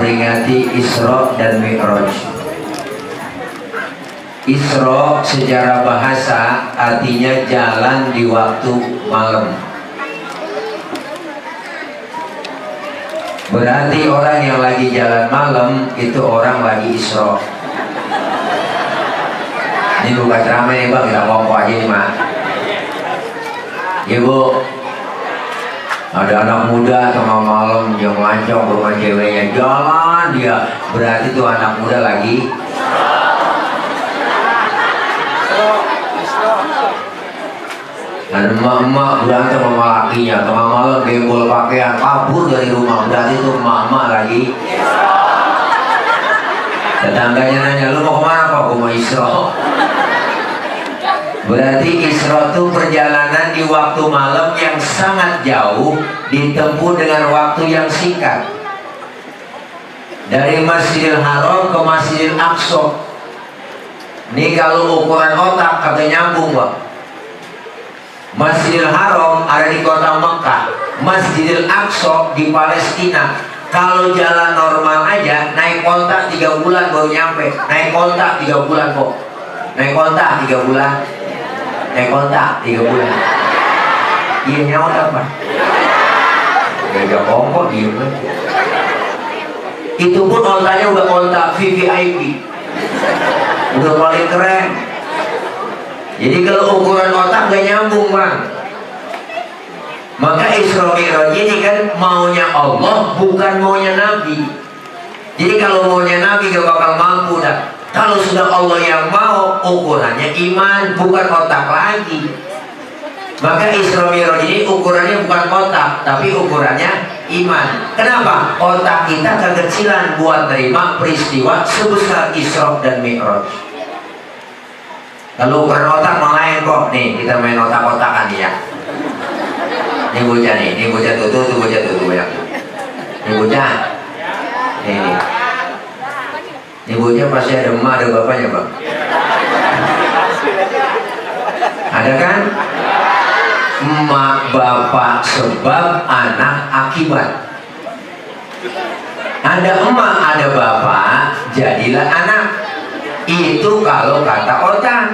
memperingati Isra dan Mi'raj. Isra secara bahasa artinya jalan di waktu malam. Berarti orang yang lagi jalan malam itu orang lagi Isra. Ini bukan ceramah nih bang, kita ngomong aja nih mak. Ibu, ada anak muda tengah malam yang lancong ke rumah ceweknya, jalan dia, berarti tuh anak muda lagi. Dan emak-emak berantem sama lakinya tengah malam, gembol pakaian, kabur dari rumah, berarti tuh emak-emak lagi. Tetangganya nanya, lu mau kemana kok? Gue mau Isra. Berarti Isra itu perjalanan di waktu malam yang sangat jauh, ditempuh dengan waktu yang singkat. Dari Masjidil Haram ke Masjidil Aqsa. Ini kalau ukuran otak kagak nyambung bang. Masjidil Haram ada di kota Mekah, Masjidil Aqsa di Palestina. Kalau jalan normal aja, naik kontak 3 bulan baru nyampe. Naik kontak 3 bulan kok. Naik kontak 3 bulan. Naik kontak 3 bulan. Iya nyawa apa? Gak kongkok diem. Itu pun ontanya udah kontak VVIP. Udah paling keren. Jadi kalau ukuran otak gak nyambung bang. Maka Isra Mi'raj ini kan maunya Allah, bukan maunya Nabi. Jadi kalau maunya Nabi gak bakal mampu dah. Kalau sudah Allah yang mau, ukurannya iman, bukan otak lagi. Maka Isra Mi'raj ini ukurannya bukan otak, tapi ukurannya iman. Kenapa? Otak kita kekecilan buat terima peristiwa sebesar Isra dan Mi'raj. Kalau ukuran otak main kok. Nih kita main otak-otakan ya. Ini bocah nih, ini bocah tutu ya. Ini bocah. Ini. Ini bocah pasti ada emak, ada bapaknya bang. Ada kan? Emak, bapak sebab, anak akibat. Ada emak, ada bapak, jadilah anak. Itu kalau kata otak.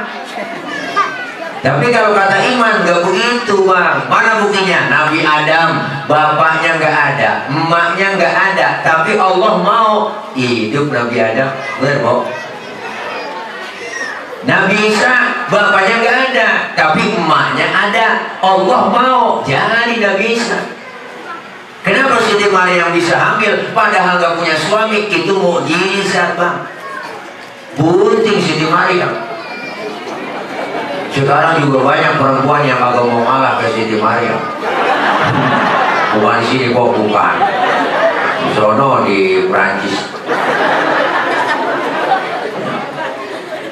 Tapi kalau kata iman gak begitu bang. Mana buktinya? Nabi Adam, bapaknya gak ada, emaknya gak ada, tapi Allah mau hidup Nabi Adam. Bener kok? Nabi Isa, bapaknya gak ada, tapi emaknya ada. Allah mau jadi Nabi Isa. Kenapa Siti Maryam bisa hamil padahal gak punya suami? Itu mukjizat bang. Bunting Siti Maryam. Sekarang juga banyak perempuan yang agak mau ngalah ke Siti Maryam. Bukan di sini kok, bukan. Di sono di Prancis.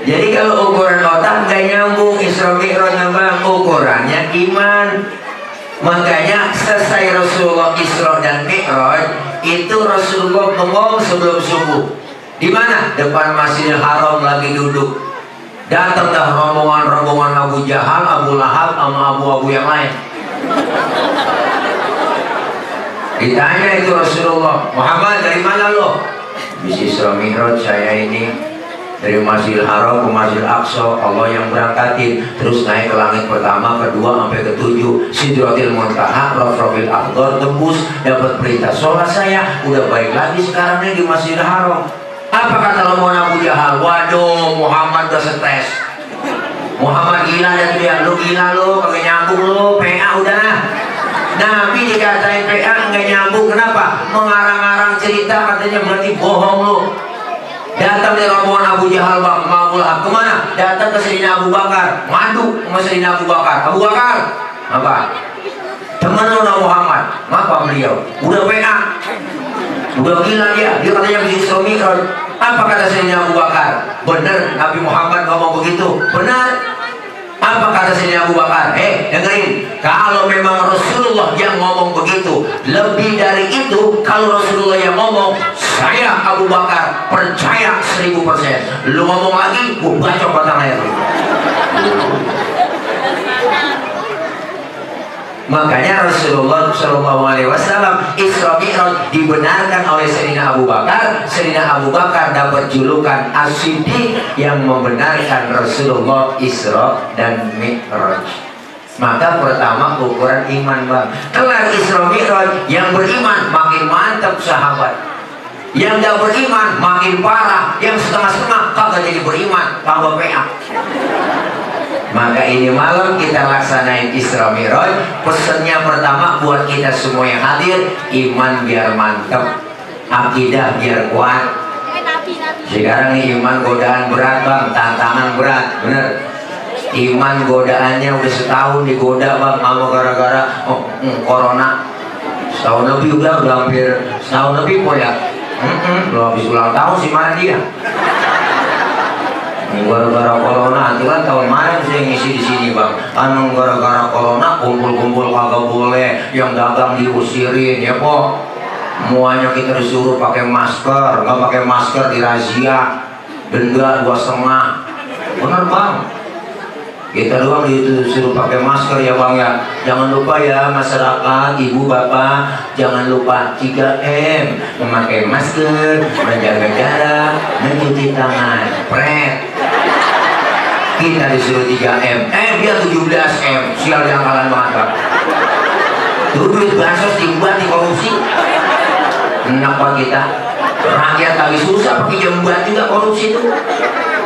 Jadi kalau ukuran otak gak nyambung Isra Mi'raj bang, ukurannya iman. Makanya selesai Rasulullah Isra dan Mi'raj, itu Rasulullah bengong sebelum subuh. Di mana? Depan Masjidil Haram lagi duduk. Datang dah rombongan Abu Jahal, Abu Lahab, sama abu-abu yang lain. Ditanya itu Rasulullah, Muhammad dari mana lo? Bis Isra Mi'raj saya ini dari Masjidil Haram ke Masjidil Aqsa, Allah yang berangkatin. Terus naik ke langit pertama, kedua, sampai ke-7, Sidratil Muntaha, Rafrafil Akhdar, tembus, dapat perintah sholat saya, udah baik lagi sekarang nih di Masjidil Haram. Apa kata Rombongan Abu Jahal? Waduh, Muhammad udah stres. Muhammad gila dan dia, lu gila lu, kagak nyambung lu, PA udah. Nabi dikatain PA nggak nyambung, kenapa? Mengarang-arang cerita katanya berarti bohong lu. Datang dari rombongan Abu Jahal bang, Abu Lahab kemana? Datang ke Sayyidina Abu Bakar, ngadu sama Sayyidina Abu Bakar. Abu Bakar, apa? Temen lu Muhammad, ngapa beliau? Udah PA. Udah gila dia katanya bisa Isra Mi'raj. Apa kata Sayyidina Abu Bakar? Benar Nabi Muhammad ngomong begitu? Benar. Apa kata Sayyidina Abu Bakar? Dengerin, kalau memang Rasulullah yang ngomong begitu, lebih dari itu, kalau Rasulullah yang ngomong, saya Abu Bakar percaya 1000%. Lu ngomong lagi, gua bacok batang leher. Makanya Rasulullah SAW Isra Mi'raj dibenarkan oleh Sayyidina Abu Bakar. Sayyidina Abu Bakar dapat julukan As-Siddiq yang membenarkan Rasulullah Isra dan Mi'raj. Maka pertama ukuran iman bang. Kelar Isra Mi'raj, yang beriman makin mantap sahabat. Yang gak beriman makin parah. Yang setengah-setengah kagak jadi beriman, tambah PA. Maka ini malam kita laksanain Isra Mi'raj. Pesannya pertama buat kita semua yang hadir, iman biar mantap, akidah biar kuat. Sekarang nih iman godaan berat bang, tantangan berat, bener. Iman godaannya udah setahun digoda bang, sama gara-gara corona. Setahun lebih udah hampir setahun lebih kok ya. Belum habis ulang tahun sih mana dia. Gara-gara corona, itu kan tahun malam saya ngisi di sini bang. Kan gara-gara corona kumpul-kumpul kagak boleh, yang dagang diusirin ya po. Semuanya kita disuruh pakai masker, nggak pakai masker dirazia, denda 2,5. Bener bang. Kita doang disuruh pakai masker ya bang ya. Jangan lupa ya masyarakat, ibu bapak, jangan lupa 3M, memakai masker, menjaga jarak, mencuci tangan. Pret. Kita disuruh 3M, dia 17M, sial yang kalah banget bang. Tuh duit bansos dibuat di korupsi. Kenapa kita rakyat lagi susah pakai jembat juga korupsi itu.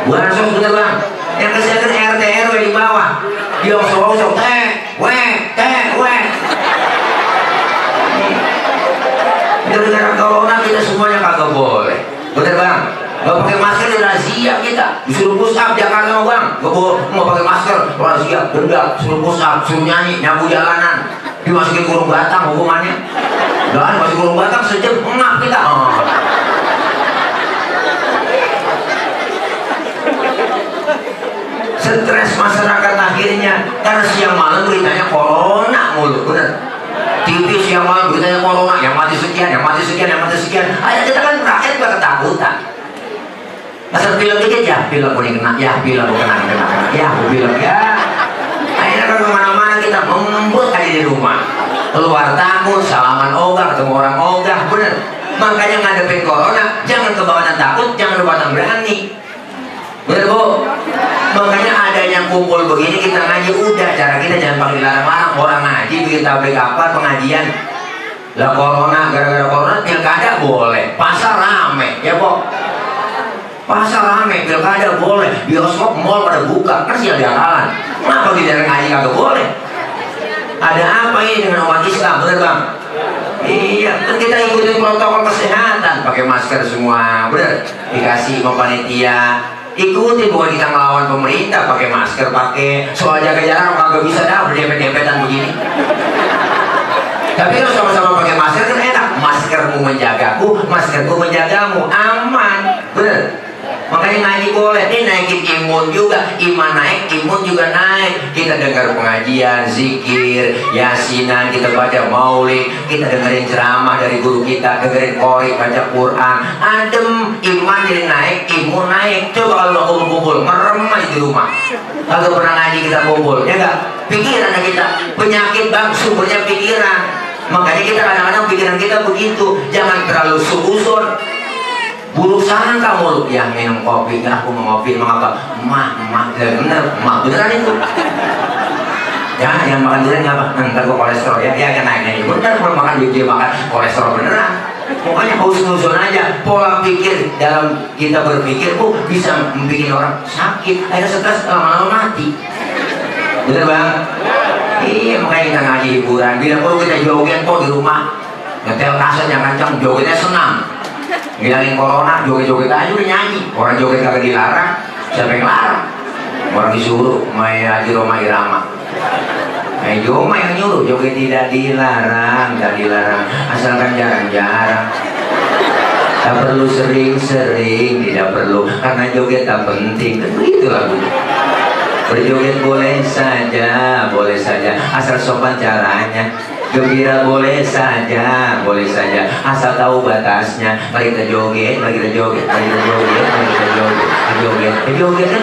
Bansos bener bang. Yang kesehatan RT RW di bawah, dia osok-osok gara-gara corona kita semuanya kagak boleh, bener bang. Gak pakai masker di razia kita, disuruh push up Jakarta bang. Gak mau pakai masker, razia denda, suruh push up, suruh nyanyi, nyabu jalanan, dimasukin kurung batang hukumannya. Dan masih kurung batang sejam enak kita. Stres masyarakat akhirnya karena siang malam beritanya corona mulu, bener. TV siang malam beritanya corona, yang mati sekian, yang mati sekian, yang mati sekian. Akhirnya kita kan rakyat gak ketakutan. Asal film dikit ya, film kuning kena, ya film kena, ya film ya. Akhirnya kan kemana-mana kita mengembut aja di rumah. Keluar takut, salaman ogah, ketemu orang ogah, bener. Makanya ngadepin corona, jangan kebawanan takut, jangan kebawanan berani. Bener bu? Makanya adanya kumpul begini kita ngaji udah, cara kita jangan pakai dilarang-larang. Orang ngaji bikin tablik apa pengajian. Lah corona, gara-gara corona pilkada boleh, pasar rame ya po. Pasar rame, pilkada boleh, bioskop, mall pada buka, kan siapa diakalan. Kenapa di daerah ngaji kagak boleh? Ada apa ini dengan umat Islam, bener bang? Iya, kan kita ikutin protokol kesehatan, pakai masker semua, bener. Dikasih sama panitia. Ikutin, bukan kita ngelawan pemerintah, pakai masker, pakai soal jaga jarak kagak bisa dah berdempet-dempetan begini. Tapi kalau sama-sama pakai masker kan enak, maskermu menjagaku, maskerku menjagamu, aman, bener. Makanya ngaji boleh, ini naikin imun juga, iman naik, imun juga naik. Kita dengar pengajian, zikir, yasinan, kita baca maulid, kita dengerin ceramah dari guru kita, dengerin qori, baca Quran, adem, iman jadi naik, imun naik. Coba kalau kumpul-kumpul, merem aja di rumah. Kalau pernah ngaji kita kumpul, ya enggak? Pikiran kita, penyakit bang, sumbernya pikiran. Makanya kita kadang-kadang pikiran kita begitu, jangan terlalu suuzon. Buruk sangka mulu, ya minum kopi, ya aku mau ngopi, mau apa? Beneran itu. Ya, yang makan durian apa? Ntar gua kolesterol ya, ya naik. Bener kalau makan dia makan kolesterol beneran. Pokoknya husnuzon aja, pola pikir dalam kita berpikir bisa membuat orang sakit, akhirnya stres lama-lama mati. Bener bang? Iya, makanya kita ngaji hiburan. Bila perlu kita joget kok di rumah, ngetel kaset yang kencang, jogetnya senang. Ngilangin corona, joget-joget aja udah nyanyi. Orang joget kagak dilarang, siapa yang larang? Orang disuruh, Maya Haji Roma Irama. Joma yang nyuruh, joget tidak dilarang, asalkan jarang-jarang. Tak perlu sering-sering, tidak perlu, karena joget tak penting. Kan begitu lagunya. Berjoget boleh saja, asal sopan caranya. Gembira boleh saja, asal tahu batasnya. Mari kita joget, joget kan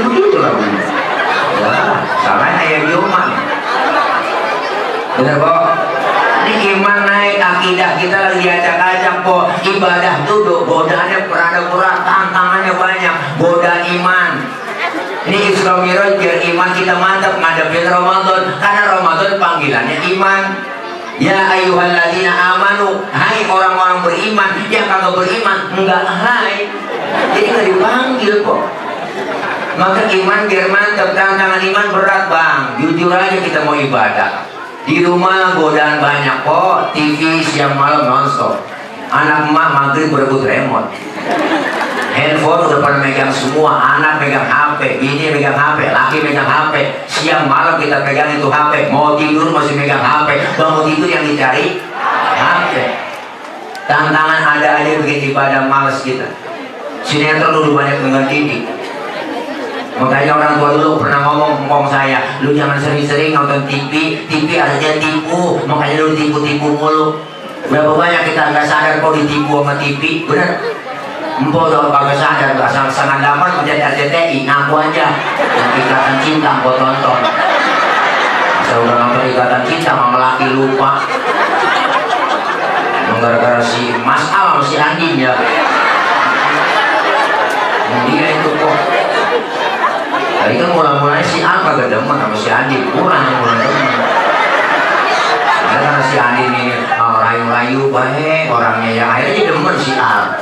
begitu lagunya. Wah, salahnya ayam Joma. Bener kok? Ini iman naik, akidah kita lagi diacak-acak kok. Ibadah tuh godaannya berat, tantangannya banyak. Goda iman. Ini Isra Mi'raj biar iman kita mantap ngadepin Ramadan. Karena Ramadan panggilannya iman. Ya ayyuhalladzina amanu, hai orang-orang beriman. Yang kagak beriman enggak hai. Jadi nggak dipanggil kok. Maka iman biar mantap, tantangan iman berat bang. Jujur aja kita mau ibadah. Di rumah godaan banyak kok, TV siang malam nonstop. Anak emak maghrib berebut remote. Handphone udah pada megang semua, anak megang HP, bini megang HP, laki megang HP. Siang malam kita pegang itu HP, mau tidur masih megang HP, bangun tidur yang dicari HP. Tantangan ada aja bikin ibadah males kita. Sinetron dulu banyak dengan TV. Makanya orang tua dulu pernah ngomong saya, lu jangan sering-sering nonton TV, TV aja tipu, makanya lu tipu-tipu mulu. Berapa banyak kita nggak sadar kok ditipu sama TV, bener? Empok udah kagak sadar, nggak setengah 8 menjadi RCTI, ngaku aja. Ikatan Cinta empok tonton. Saya udah nonton Ikatan Cinta sama laki lupa. Gara-gara si Mas Al sama si Andin ya. Dia itu kok. Tadi kan mulai-mulai si Al kagak demen sama si Andin, kurang demen. Karena si Andin ini rayu-rayu baik orangnya, yang akhirnya dia demen si Al.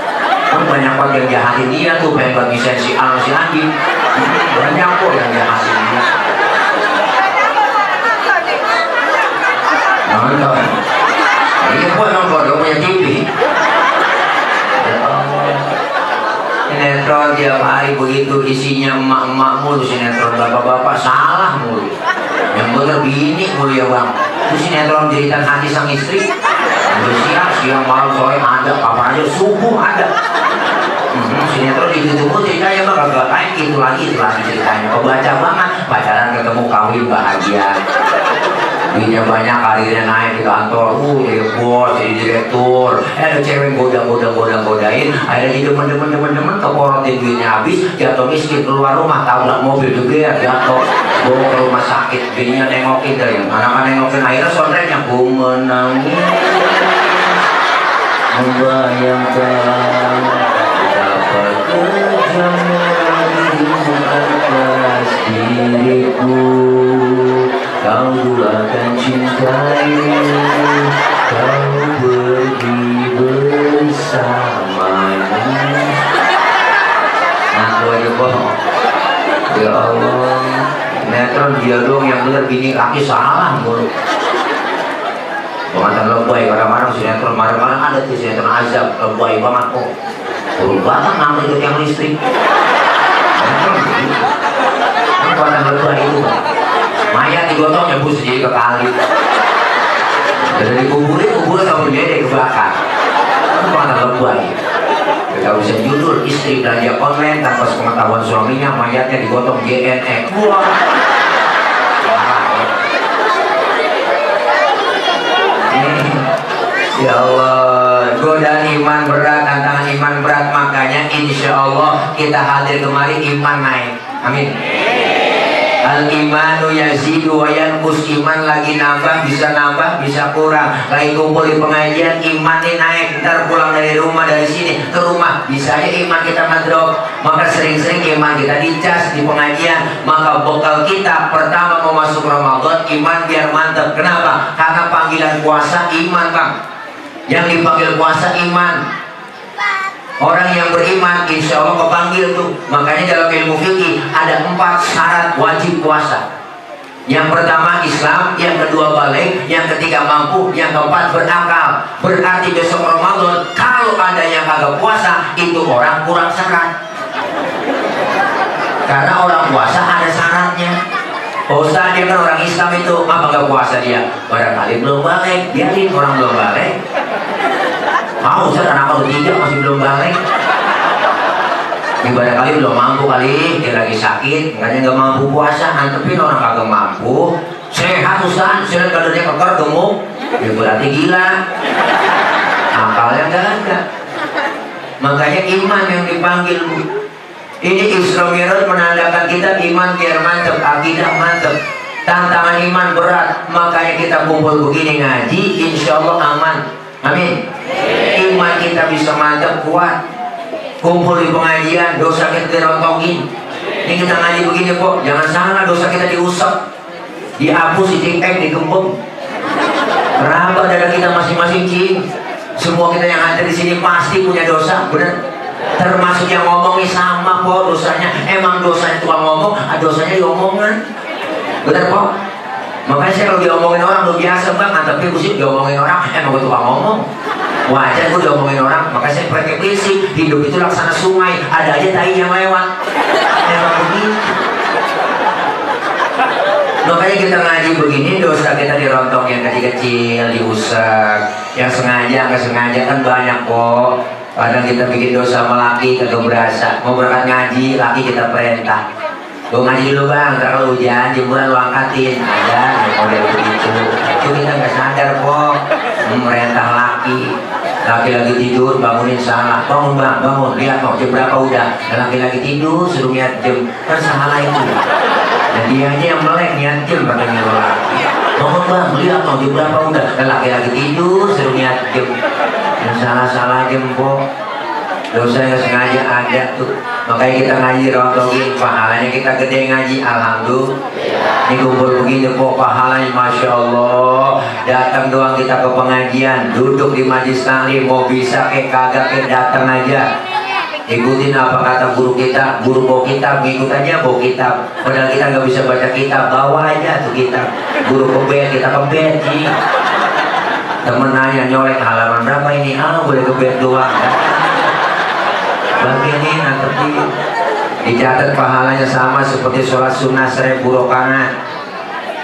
Kan banyak kok yang jahatin dia tuh, pengen bagisan si Al sama si Andin. Banyak kok yang jahatin dia. Nonton. Ini kok nonton dong punya TV. Sinetron tiap hari begitu isinya emak-emak mulu, sinetron bapak-bapak salah mulu. Yang bener bini mulu ya bang. Itu sinetron jeritan hati sang istri. Udah siang malam sore ada, kapan aja subuh ada. Sinetron itu mulu ceritanya bang, gak kayak itu lagi ceritanya. Kau baca banget, pacaran ketemu kawin bahagia. Duitnya banyak, karirnya naik di kantor, jadi bos, jadi direktur. Ada cewek godain, akhirnya dia demen, keporotin duitnya habis, jatuh miskin, keluar rumah, tabrak mobil juga, jatuh, bawa ke rumah sakit, bininya nengokin dari anak-anak nengokin, akhirnya soundtracknya ku menangis, membayangkan dapat kejaman di atas diriku. Kau akan cintaimu, kau pergi bersamanya. Aku aja bohong. Ya Allah, sinetron dia dong yang bener, bini laki salah mulu. Pengatan lebay, kadang-kadang sinetron marah-marah ada tuh sinetron azab, lebay banget kok. Turun banget namanya itu yang listrik. Pengatan lebay itu. Mayat digotong nyebus jadi ke kali. Dan dikuburin sama dia kebakar. Itu mana lebay. Kita bisa judul istri belanja online tanpa sepengetahuan suaminya, mayatnya digotong JNE. Wah. Ya Allah, godaan iman berat, tantangan iman berat, makanya insya Allah kita hadir kemari iman naik. Amin. Al-imanu yazidu wa yanqus, iman lagi nambah, bisa kurang. Lagi kumpul di pengajian, iman ini naik. Ntar pulang dari rumah, dari sini ke rumah, bisa aja iman kita ngedrop. Maka sering-sering iman kita dicas di pengajian. Maka bekal kita pertama mau masuk Ramadan, iman biar mantap. Kenapa? Karena panggilan puasa iman bang. Yang dipanggil puasa iman. Orang yang beriman insya Allah kepanggil tuh. Makanya dalam ilmu fikih ada 4 syarat wajib puasa. Yang pertama Islam, yang kedua balik, yang ketiga mampu, yang keempat berakal. Berarti besok Ramadan kalau ada yang kagak puasa, itu orang kurang syarat. Karena orang puasa ada syaratnya. Ustaz dia kan orang Islam itu, apa gak puasa dia? Barangkali belum balik, biarin orang belum balik. Mau Ustaz, anak kalau 3 masih belum balik. Ini barangkali belum mampu kali, dia lagi sakit, makanya gak mampu puasa. Antepin orang kagak mampu, sehat Ustaz, sehat badannya keker, gemuk, ya berarti gila. Akalnya gak ada. Makanya iman yang dipanggil. Ini Isra Mi'raj menandakan kita iman biar mantep, akidah mantep, Tantangan iman berat, makanya kita kumpul begini ngaji, insya Allah aman. Amin. Iman kita bisa mantap, kuat. Kumpul di pengajian, dosa kita dirontongin. Ini kita ngaji begini kok, jangan salah, dosa kita diusap, dihapus, ditingkek, digembung. Raba dada kita masing-masing, cing. Semua kita yang ada di sini pasti punya dosa, benar. Termasuk yang ngomongin sama kok dosanya. Emang dosanya tukang ngomong, dosanya diomongan. Bener kok. Makanya saya kalau diomongin orang udah biasa banget, tapi gue sih diomongin orang emang gue tukang ngomong. Wajar gue diomongin orang, makanya saya pakai prinsip hidup itu laksana sungai, ada aja tai yang lewat. Emang begitu. Makanya kita ngaji begini, dosa kita dirontok yang kecil-kecil, diusap, yang sengaja nggak sengaja kan banyak kok. Kadang kita bikin dosa sama laki kagak berasa, mau berangkat ngaji laki kita perintah, gue ngaji dulu bang, ntar kalau hujan jemuran lu angkatin, ada model begitu. Itu kita nggak sadar kok, merintah laki lagi tidur bangunin salah, bangun bang, bangun, lihat mau jam berapa udah, laki lagi tidur suruh lihat jam, kan salah itu. Dan dia aja yang melek niat jam pakai nyuruh laki, bangun bang, lihat mau jam berapa udah, laki lagi tidur suruh lihat jam, yang salah jempol. Dosa yang sengaja ada tuh. Makanya kita ngaji rontongin, pahalanya kita gede ngaji, alhamdulillah. Ini kumpul begini kok pahalanya masya Allah. Datang doang kita ke pengajian, duduk di majlis taklim, mau bisa kagak datang aja. Ikutin apa kata guru kita, guru bawa kitab, ngikut aja bawa kitab. Padahal kita nggak bisa baca kitab, bawa aja tuh kitab. Guru kebet, kita kebet sih. Temen nanya nyolek halaman berapa ini, boleh kebet doang. Begini nanti dicatat pahalanya sama seperti sholat sunnah 1000 rakaat.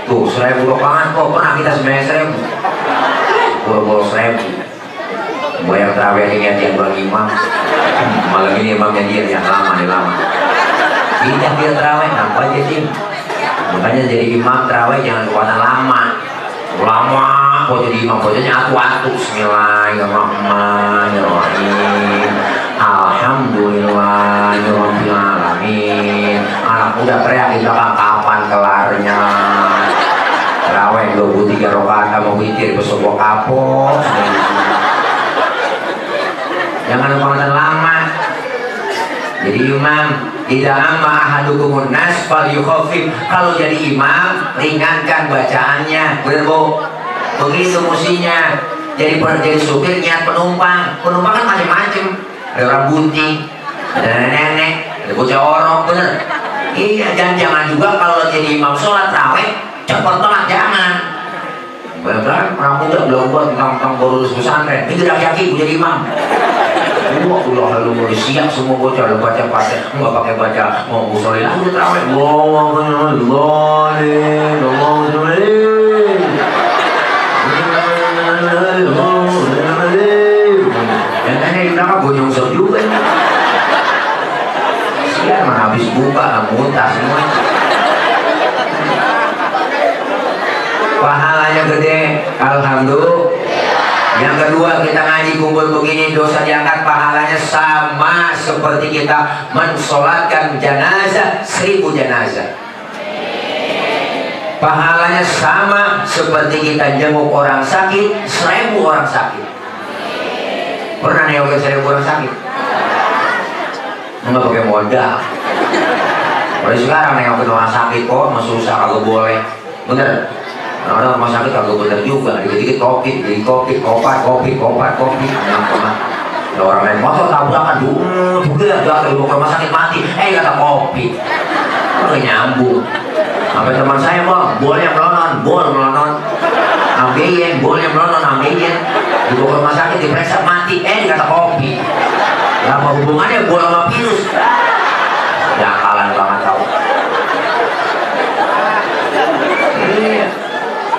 Tuh 1000 rakaat kok pernah kita sembahyang 1000. Boro-boro 1000. Bayar tarawih dengan yang bagi imam. Malam ini imamnya dia yang lama. Tidak dia tarawih apa aja sih? Makanya jadi imam tarawih jangan kekuatan lama. Kok jadi imam bocahnya atu-atu. Bismillahirrahmanirrahim. Alhamdulillahirrahmanirrahim. Anak muda teriak di belakang, kapan kelarnya? Tarawih 23 rakaat sama witir besok gua kapok. Jangan kekuatan lama. Jadi imam, idza amma ahadukumun nas falyukhaffif. Kalau jadi imam, ringankan bacaannya. Bener Bu? Begitu mestinya. Jadi supir niat penumpang. Penumpang kan macam-macam. Ada orang bunting, ada nenek, ada bocah orok, bener. Iya, dan jangan juga kalau jadi imam sholat tarawih cepat telat, jangan. Bener, orang muda belum buat tentang baru lulus pesantren, ini tidak yakin gue jadi imam. Allah lalu siap semua bocah udah baca nggak pakai baca mau musolin aja tarawih. Yang tanya di belakang gue nyungsep juga. Siapa mana habis buka muntah semua. Pahalanya gede, alhamdulillah. Yang kedua, kita ngaji kumpul begini, dosa diangkat, pahalanya sama seperti kita mensolatkan jenazah 1000 jenazah. Pahalanya sama seperti kita jenguk orang sakit 1000 orang sakit. Pernah nengokin 1000 orang sakit? Nggak pakai modal. Kalau sekarang nengokin orang sakit kok susah, kagak boleh. Bener? Orang rumah sakit kagak bener juga. Dikit-dikit kopi, kopat. Ada orang naik motor tabrakan dulu, udah dibawa ke rumah sakit mati. Kata kopi. Nggak nyambung. Sampai teman saya bang, bolnya melonon. Ambeien, bolnya melonon, ambeien. Dibawa ke rumah sakit, diperiksa mati. Dikata kopi. Apa hubungannya bol sama virus? Jakalan banget tau.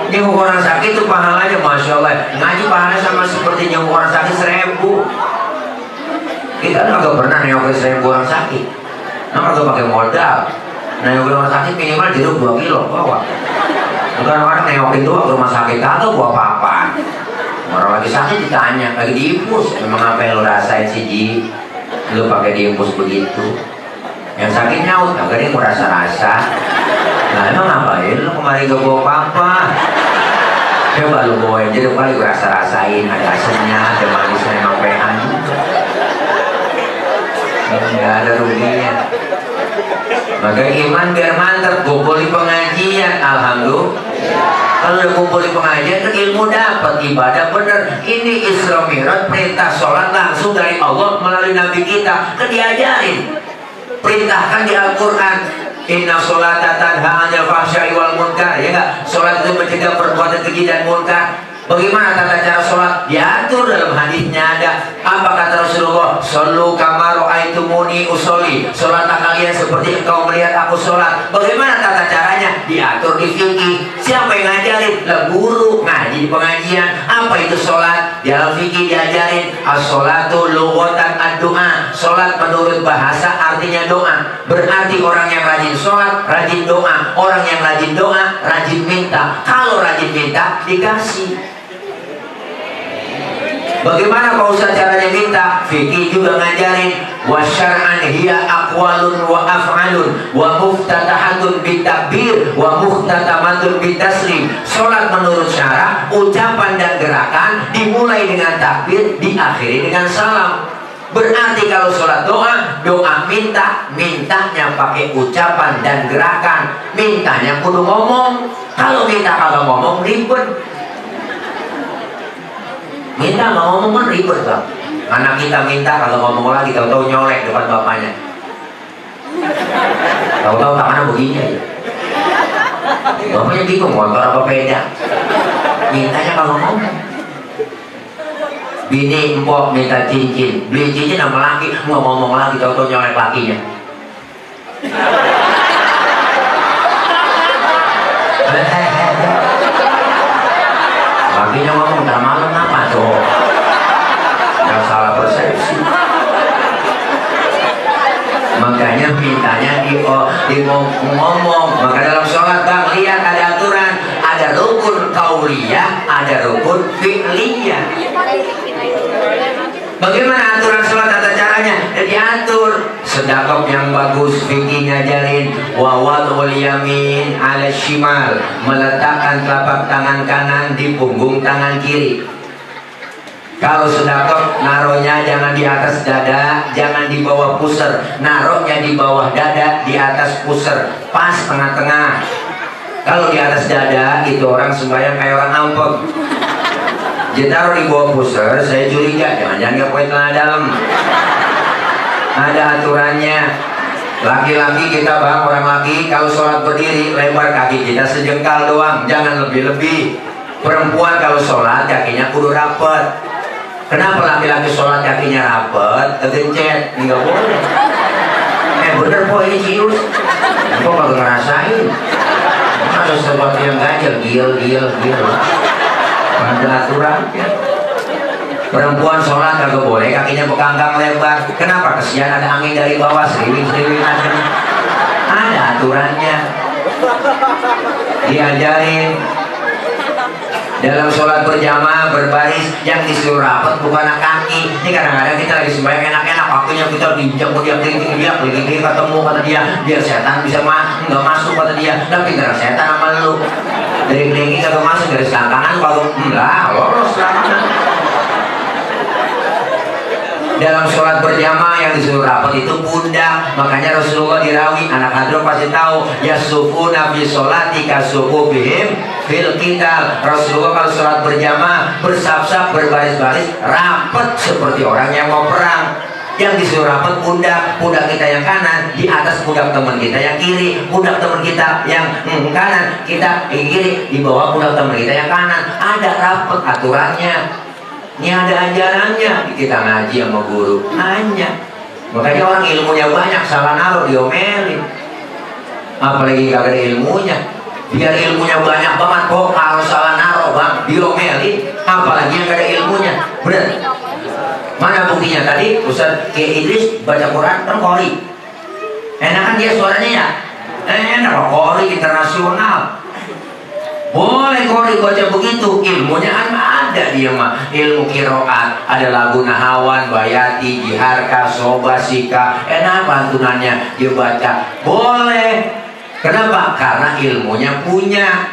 Nyenguk orang sakit itu pahalanya masya Allah. Ngaji pahalanya sama seperti nyenguk orang sakit 1000. Kita nggak pernah nengokin 1000 orang sakit. Nggak pakai modal. Nengokin orang sakit minimal jeruk 2 kilo bawa. Kadang-kadang nengokin doang ke rumah sakit kagak gua apa-apa. Orang lagi sakit ditanya, lagi diinfus, emang apa yang lo rasain sih Ji? Lo pakai diinfus begitu. Yang sakit nyaut, kagak dia merasa-rasa. Nah emang ngapain lu kemarin gak bawa papa? Coba lu bawain jeruk kali rasa-rasain, ada asamnya, ada manisnya, sampean juga. Nggak ada ruginya. Maka iman biar mantap, kumpul di pengajian, alhamdulillah. Kalau udah kumpul di pengajian, kan ilmu dapat, ibadah bener. Ini Isra Mi'raj, perintah sholat langsung dari Allah melalui Nabi kita, kan diajarin. Perintahkan di Al-Quran, inna sholata tanha 'anil fahsya'i wal munkar, ya enggak? Sholat itu mencegah perbuatan keji dan munkar. Bagaimana tata cara sholat? Diatur dalam hadisnya ada. Apa kata Rasulullah? Shollu kama ra'aitumuni usolli. Sholatlah kalian seperti engkau melihat aku sholat. Bagaimana tata caranya? Diatur di fikih. Siapa yang ngajarin? Lah guru ngaji di pengajian. Apa itu sholat? Di dalam fikih diajarin as-sholatu lughatan ad-du'a. Sholat menurut bahasa artinya doa. Berarti orang yang rajin sholat, rajin doa. Orang yang rajin doa, rajin minta. Kalau rajin minta, dikasih. Bagaimana Pak Ustaz caranya minta? Fikih juga ngajarin. Wa syar'an hiya aqwalun wa af'alun wa muftatahatun bitakbir wa muhtatamatun bitaslim. Salat menurut syara, ucapan dan gerakan dimulai dengan takbir, diakhiri dengan salam. Berarti kalau sholat doa, doa minta, mintanya pakai ucapan dan gerakan. Mintanya kudu ngomong. Kalau minta kalau ngomong ribet. Minta nggak ngomong kan ribet bang. Anak kita minta kalau ngomong lagi tahu-tahu nyolek depan bapaknya. Tahu-tahu tangannya begini aja. Bapaknya bingung motor apa beda. Mintanya kalau ngomong. Bini empok minta cincin, beli cincin sama laki, nggak ngomong lagi tahu-tahu nyolek lakinya. Lakinya ngomong ntar malam apa tuh? Yang salah persepsi. Makanya mintanya di ngomong. Maka dalam sholat bang lihat ada aturan, ada rukun qauliyah, ada rukun fi'liyah. Bagaimana aturan sholat tata caranya? Jadi atur sedekah yang bagus, fikih ngajarin wa wad'ul yamin 'ala shimal, meletakkan telapak tangan kanan di punggung tangan kiri. Kalau sedekah naruhnya jangan di atas dada, jangan di bawah pusar, naruhnya di bawah dada, di atas pusar, pas tengah-tengah. Kalau di atas dada itu orang sembahyang kayak orang ampek. Dia taruh di bawah pusar, saya curiga jangan-jangan nggak pakai celana dalam. Ada aturannya. Laki-laki kita bang, orang laki kalau sholat berdiri lebar kaki kita sejengkal doang, jangan lebih-lebih. Perempuan kalau sholat kakinya kudu rapet. Kenapa laki-laki sholat kakinya rapet? Kegencet, nggak boleh. Bener po ini cius. Kok kagak ngerasain? Ada sesuatu yang ganjel, gil. Pada aturannya. Perempuan sholat kagak boleh kakinya bekangkang lebar. Kenapa? Kesian ada angin dari bawah, seliwing aja. Ada aturannya. Diajarin. Dalam sholat berjamaah berbaris yang disuruh rapat bukan kaki. Ini kadang-kadang kita lagi sembahyang enak-enak, waktunya kita diinjak dia ketemu kata dia, biar setan bisa nggak masuk kata dia. Tapi gara setan sama lu dari kelingking kagak masuk, dari selangkangan kalau enggak lolos selangkangan. Dalam sholat berjamaah yang disuruh rapat itu pundak. Makanya Rasulullah dirawi, anak hadroh pasti tahu, yasufuna fi sholati kasufufihim fil qital. Rasulullah kalau sholat berjamaah bersaf-saf berbaris-baris rapat seperti orang yang mau perang. Yang disuruh rapat pundak kita yang kanan di atas pundak teman kita yang kiri, pundak teman kita yang kanan kita yang kiri di bawah pundak teman kita yang kanan. Ada rapat aturannya. Ini ada ajarannya. Kita ngaji sama guru nanya. Makanya orang ilmunya banyak salah naruh diomelin. Apalagi gak ada ilmunya. Biar ilmunya banyak banget kok, kalau salah naruh bang diomelin. Apalagi yang gak ada ilmunya. Bener. Mana buktinya tadi Ustaz Kiai Idris baca Quran kan qori. Enakan dia suaranya ya. Enak qori internasional. Boleh qori baca begitu, ilmunya ada. ada dia mah ilmu kiroat, ada lagu Nahawan, Bayati, Jiharka, Sobasika, enak lantunannya dia baca, boleh. Kenapa? Karena ilmunya punya.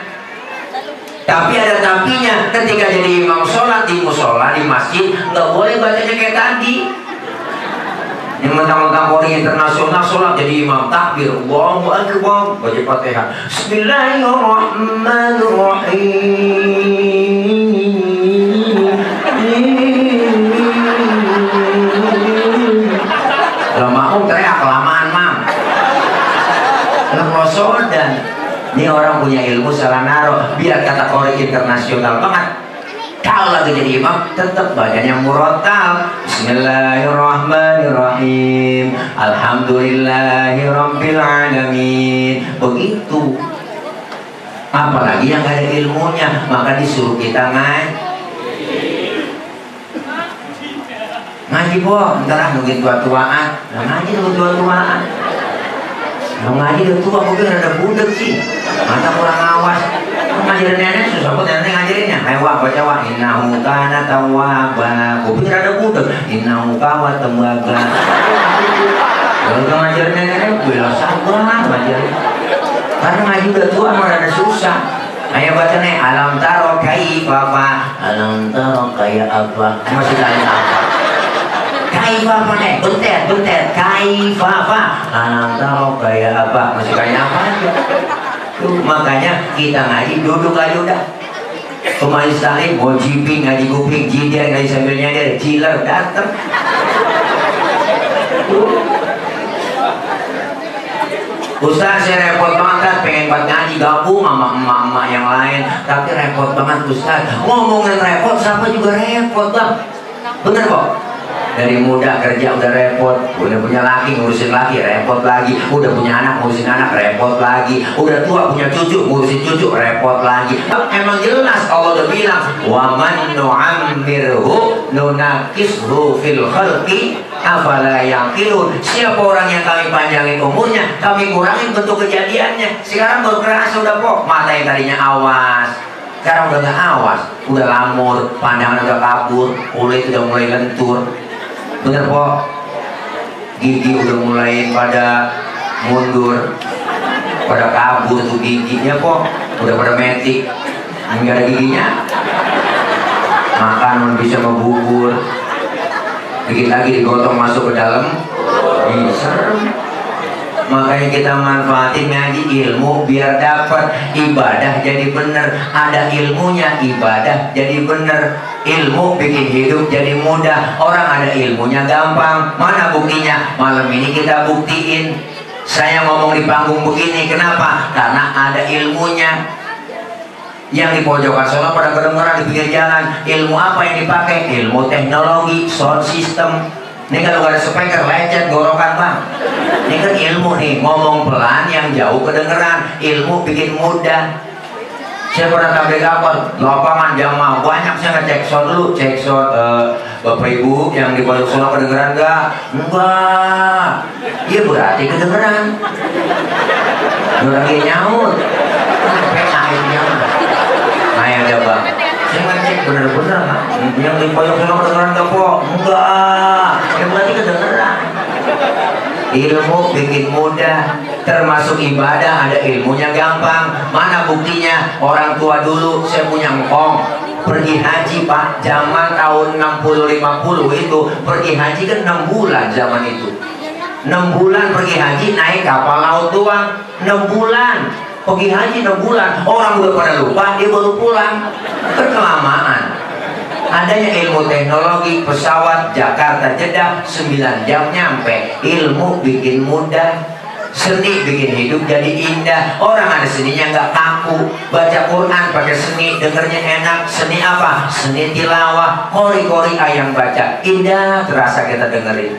Tapi ada tapinya, ketika jadi imam sholat di musola, di masjid, nggak boleh bacanya kayak tadi. Yang mentang-mentang Polri internasional sholat jadi imam takbir, Allahu Akbar, baca Fatihah, Bismillahirrahmanirrahim. Kalau mau teriak kelamaan mam. Ngerosodan. Ini orang punya ilmu salah naruh, biar kata Polri internasional banget. Kalau lagi jadi imam tetap bacanya murattal, Bismillahirrahmanirrahim, Alhamdulillahirabbil alamin. Begitu. Apalagi yang gak ada ilmunya, maka disuruh kita ngaji po, ntar nungguin tua-tuaan. Ngaji nunggu tua-tuaan. Kalau ngaji udah tua, mungkin ada budek sih. Mata kurang awas. Ngajarin nenek susah kok nenek ngajarinnya. Mewah baca wa innahu kana tawwaba. Kupikir ada budek. Innahu kawa tembaga. Kalau ngajarin nenek bela sabar ngajarin. Karena ngaji udah tua emang ada susah. Ayo baca nih, alam taro kaifa fa. Alam taro kayak apa? Masih lain apa? Kaifa apa nih? Bentet. Kaifa fa. Alam taro kayak apa? Masih kayak apa aja? Tuh, makanya kita ngaji duduk aja udah. Kemarin sekali mau jiping ngaji kuping, jidat ngaji sambil nyadar, jiler dateng. Ustaz saya repot banget, pengen buat ngaji gabung sama emak-emak yang lain, tapi repot banget Ustaz. Ngomongin repot, siapa juga repot bang. Bener kok? Dari muda kerja udah repot, udah punya laki ngurusin laki repot lagi, udah punya anak ngurusin anak repot lagi, udah tua punya cucu ngurusin cucu repot lagi. Emang jelas Allah udah bilang, wa man nu'ammirhu nunakishu fil khalqi afala yaqilun. Siapa orang yang kami panjangin umurnya, kami kurangin bentuk kejadiannya. Sekarang baru kerasa udah kok, mata yang tadinya awas sekarang udah gak awas, udah lamur, pandangan udah kabur, kulit udah mulai lentur. Bener po, gigi udah mulai pada mundur, pada kabur tuh giginya po, udah pada metik, nggak ada giginya, makan bisa membubur, dikit lagi digotong masuk ke dalam, serem. Makanya kita manfaatin ngaji ilmu biar dapat ibadah jadi bener. Ada ilmunya ibadah jadi bener. Ilmu bikin hidup jadi mudah. Orang ada ilmunya gampang. Mana buktinya? Malam ini kita buktiin. Saya ngomong di panggung begini, kenapa? Karena ada ilmunya. Yang di pojokan sana pada kedengeran di pinggir jalan. Ilmu apa yang dipakai? Ilmu teknologi, sound system. Ini kalau gak ada speaker lecet gorokan bang. Ini kan ilmu nih, ngomong pelan yang jauh kedengeran. Ilmu bikin mudah. Saya pernah tablik apa? Lapangan jamaah banyak, saya ngecek sound dulu, cek sound. Bapak ibu yang di pojok sana kedengeran gak? Enggak. Iya berarti kedengeran. Lagi nyaut. PA-nya. Nah yang ada bang. Saya ngecek bener-bener yang di pojok sana kedengeran gak po? Enggak. Yang berarti kedengeran. Ilmu bikin mudah, termasuk ibadah ada ilmunya gampang. Mana buktinya? Orang tua dulu, saya punya ngkong pergi haji pak, zaman tahun 60-50 itu pergi haji kan 6 bulan zaman itu. 6 bulan pergi haji, naik kapal laut doang 6 bulan pergi haji 6 bulan. Orang udah pada lupa, dia baru pulang. Kelamaan. Adanya ilmu teknologi, pesawat Jakarta Jeddah 9 jam nyampe. Ilmu bikin mudah, seni bikin hidup jadi indah. Orang ada seninya nggak kaku. Baca Quran pakai seni, dengernya enak. Seni apa? Seni tilawah. Kori-kori ayam baca, indah terasa kita dengerin.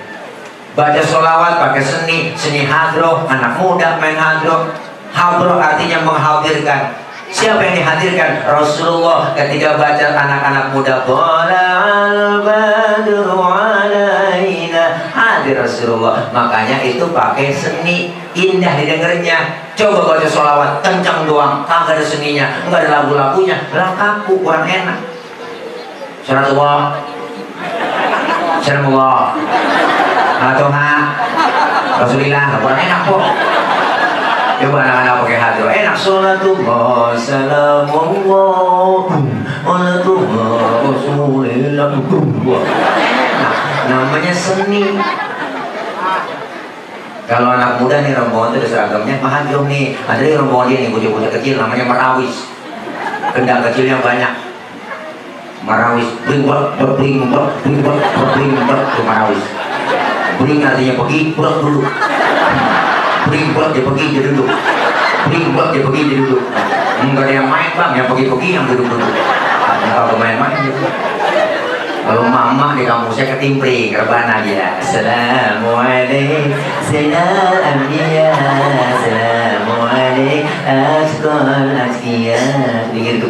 Baca sholawat pakai seni, seni hadroh. Anak muda main hadroh. Hadroh artinya menghadirkan. Siapa yang dihadirkan? Rasulullah ketika baca anak-anak muda Qolal badru alaina, hadir Rasulullah. Makanya itu pakai seni, indah didengarnya. Coba baca sholawat kencang doang, kagak ada seninya, enggak ada lagu-lagunya, lah kaku, kurang enak. Salatullah. Salamullah. Toha. Rasulillah. Kurang enak kok. Coba anak-anak pakai hati. Enak. Salatullah. Salamullah. Salatullah. Rasulillah. Enak. Namanya seni. Kalau anak muda nih rombongan itu seragamnya mahadum nih. Ada nih rombongan dia nih bocah-bocah kecil namanya merawis. Kendang kecilnya banyak. Marawis, bringbak, itu marawis. Bring artinya pergi, pulang dulu. Bringbak dia pergi, dia duduk. Bringbak dia pergi, dia duduk. Enggak ada yang main bang, yang pergi-pergi yang duduk-duduk. Kalau main-main gitu. Kalau mama di kampung saya ketimpring, rebana dia. Assalamualaikum, salam anbiya, assalamualaikum, asqal asqiya. Pinggir ke